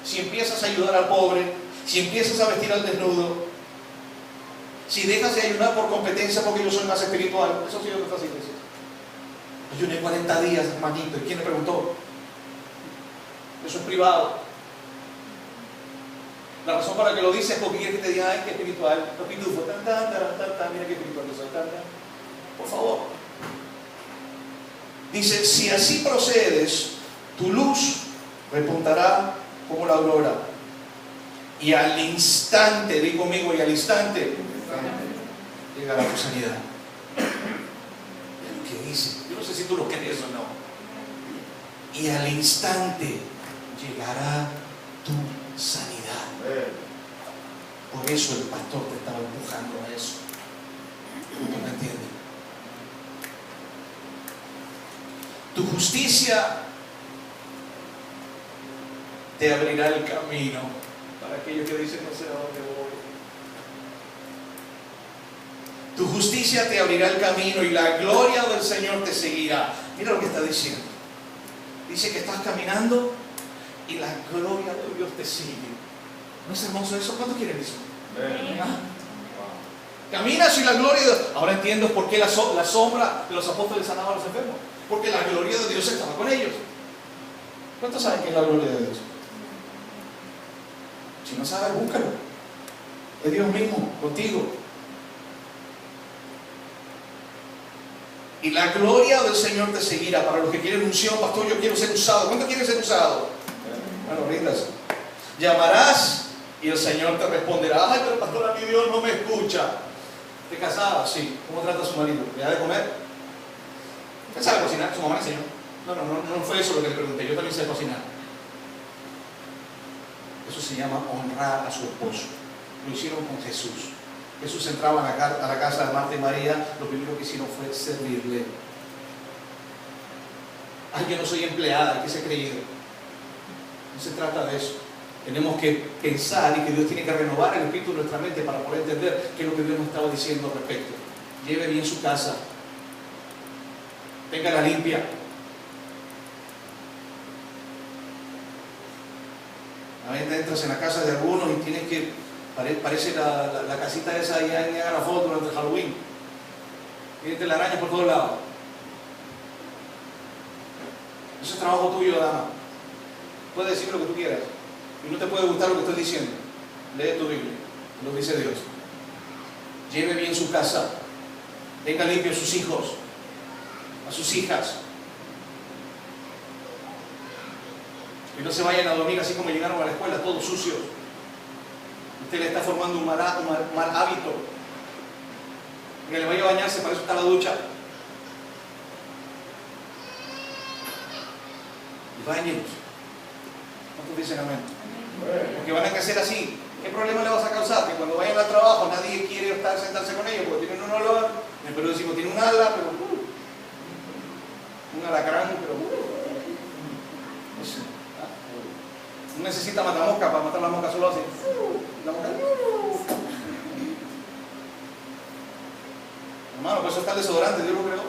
A: si empiezas a ayudar al pobre, si empiezas a vestir al desnudo, si dejas de ayunar por competencia porque yo soy más espiritual, eso sí es lo que estás diciendo. Ayuné 40 días, hermanito, ¿y quién le preguntó? Eso es privado. La razón para que lo dices es porque quieres que te digan, ay, qué espiritual, los pitufos, mira qué espiritual que soy, por favor. Dice, si así procedes, tu luz repuntará como la aurora. Y al instante, di conmigo, y al instante, llegará tu sanidad. ¿Qué dice? Yo no sé si tú lo crees o no. Y al instante llegará tu sanidad. Por eso el pastor te estaba empujando a eso. ¿Tú me entiendes? Tu justicia te abrirá el camino para aquellos que dicen no sé a dónde voy. Tu justicia te abrirá el camino y la gloria del Señor te seguirá. Mira lo que está diciendo. Dice que estás caminando y la gloria de Dios te sigue. ¿No es hermoso eso? ¿Cuántos quieren eso? ¿Ah? Caminas y la gloria de Dios. Ahora entiendo por qué la sombra de los apóstoles sanaba a los enfermos. Porque la gloria de Dios estaba con ellos. ¿Cuántos saben qué es la gloria de Dios? Si no sabes, búscalo. Es Dios mismo, contigo. Y la gloria del Señor te seguirá. Para los que quieren unción, pastor, yo quiero ser usado. ¿Cuántos quieren ser usado? Bueno, ríndase. Llamarás y el Señor te responderá. Ay, pero pastor, a mi Dios no me escucha. ¿Te casaba? Sí. ¿Cómo trata a su marido? ¿Le da de comer? ¿Usted sabe cocinar? ¿Su mamá le enseñó? No fue eso lo que le pregunté. Yo también sé cocinar. Eso se llama honrar a su esposo. Lo hicieron con Jesús. Jesús entraba a la casa de Marta y María. Lo primero que hicieron fue servirle. Ay, yo no soy empleada. ¿Qué se ha creído? No se trata de eso. Tenemos que pensar y que Dios tiene que renovar el espíritu de nuestra mente para poder entender qué es lo que Dios nos estaba diciendo al respecto. Lleve bien su casa. Téngala limpia. A veces entras en la casa de algunos y tienes que, parece la casita esa allá en Niagara Falls durante Halloween. Tienes telarañas por todos lados. Eso es trabajo tuyo, dama. Puedes decir lo que tú quieras. Y no te puede gustar lo que estoy diciendo. Lee tu Biblia. Lo dice Dios. Lleve bien su casa. Tenga limpio a sus hijos. A sus hijas. Y no se vayan a dormir así como llegaron a la escuela, todos sucios. Usted le está formando un mal hábito. Que le vaya a bañarse, para eso está la ducha. Y bañenos. ¿Cuántos dicen amén? Porque van a crecer así. ¿Qué problema le vas a causar? Que cuando vayan al trabajo nadie quiere sentarse con ellos porque tienen un olor. En el Perú decimos tiene un ala, pero un alacrán, pero no sé. No necesita matamosca para matar la mosca, solo así. La mosca. Hermano, por eso está el desodorante, Dios lo creó.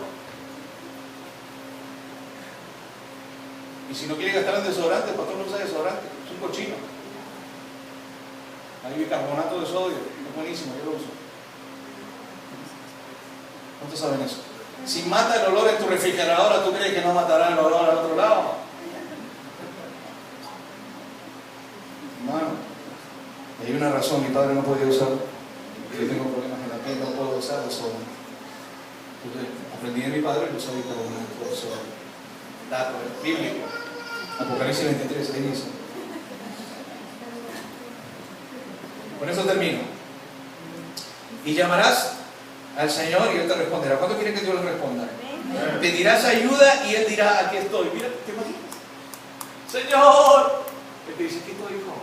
A: Y si no quiere gastar en desodorante, el pastor no usa desodorante, es un cochino. Hay bicarbonato de sodio, es buenísimo, yo lo uso. ¿Cuántos saben eso? Si mata el olor en tu refrigeradora, ¿tú crees que no matará el olor al otro lado? Hermano, hay una razón, mi padre no podía usar, yo tengo problemas en la piel, no puedo usar desodorante. Aprendí de mi padre y lo sabía bicarbonato de sodio. Dato bíblico. Apocalipsis 23, ahí dice. Con eso termino. Y llamarás al Señor y Él te responderá. ¿Cuánto quieren que Dios le responda? Pedirás ayuda y Él dirá, aquí estoy. Mira, ¿te imaginas? Señor. Él te dice, aquí estoy, hijo.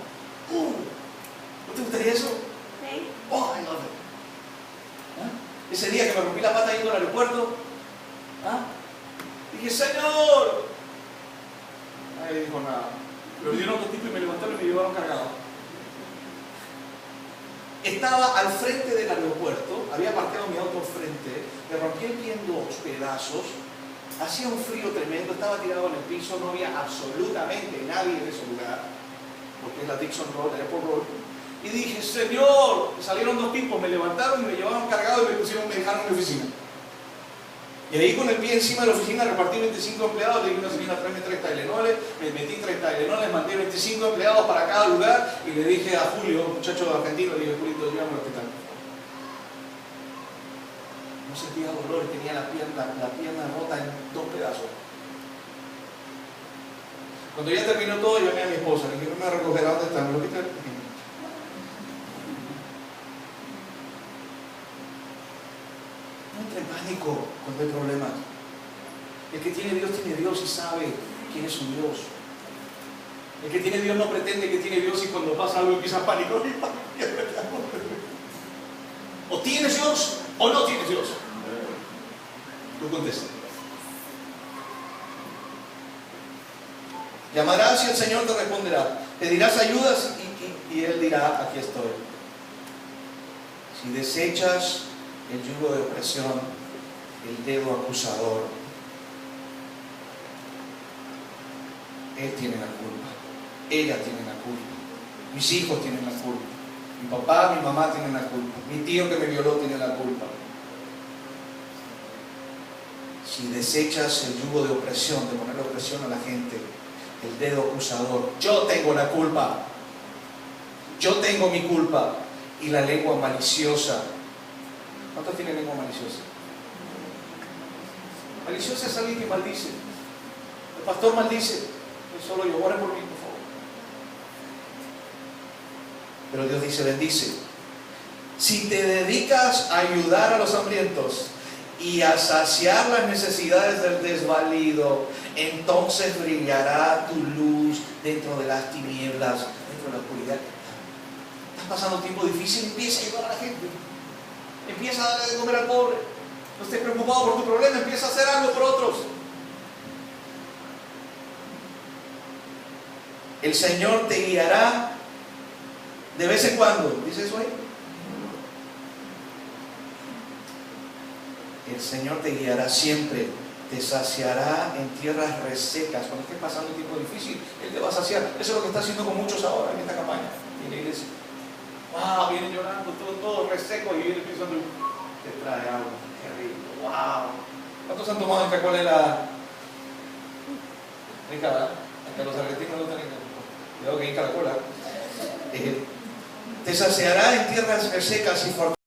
A: ¿No te gustaría eso? Oh, I love it. Ese día que me rompí la pata yendo al aeropuerto, dije, Señor. Nadie dijo nada. Pero vinieron otro tipo y me levantaron y me llevaron cargado. Estaba al frente del aeropuerto, había parqueado mi auto al frente, me rompí el pie en 2 pedazos, hacía un frío tremendo, estaba tirado en el piso, no había absolutamente nadie en ese lugar, porque es la Dixon Road, la Airport Road, y dije, Señor, y salieron 2 tipos, me levantaron y me llevaron cargado y me dejaron en mi oficina. Y ahí con el pie encima de la oficina repartí 25 empleados, le dije a una señora, tráeme 3 Tylenoles, me metí 3 Tylenoles, mandé 25 empleados para cada lugar y le dije a Julio, un muchacho argentino, le dije, Julito, llévame al hospital. No sentía dolor, tenía la pierna rota en 2 pedazos. Cuando ya terminó todo, llamé a mi esposa, le dije, no me recogerá dónde está, en el hospital. No entre en pánico cuando hay problemas. El que tiene Dios y sabe quién es su Dios. El que tiene Dios no pretende que tiene Dios y cuando pasa algo empieza a pánico. O tienes Dios o no tienes Dios. Tú contesta. Llamarás y el Señor te responderá. Pedirás ayudas y Él dirá, aquí estoy. Si desechas el yugo de opresión, el dedo acusador, Él tiene la culpa, ella tiene la culpa, mis hijos tienen la culpa, mi papá, mi mamá tienen la culpa, mi tío que me violó tiene la culpa. Si desechas el yugo de opresión, de poner opresión a la gente, el dedo acusador, yo tengo la culpa, yo tengo mi culpa, y la lengua maliciosa. ¿Cuántos tienen lengua maliciosa? Maliciosa es alguien que maldice. El pastor maldice. Yo solo yo, oren por mí, por favor. Pero Dios dice, bendice. Si te dedicas a ayudar a los hambrientos y a saciar las necesidades del desvalido, entonces brillará tu luz dentro de las tinieblas, dentro de la oscuridad. Estás pasando un tiempo difícil, empieza a ayudar a la gente. Empieza a darle de comer al pobre. No estés preocupado por tu problema, empieza a hacer algo por otros. El Señor te guiará de vez en cuando. ¿Dice eso ahí? El Señor te guiará siempre. Te saciará en tierras resecas. Cuando estés pasando un tiempo difícil, Él te va a saciar. Eso es lo que está haciendo con muchos ahora en esta campaña, en la iglesia. Wow, vienen llorando, todo reseco y viene pensando, te trae algo, qué rico, wow. ¿Cuántos han tomado en Coca-Cola? Rica, ¿verdad? Hasta los argentinos no tienen. Cuidado que hay Coca-Cola. Te saciará en tierras resecas y fortalezas.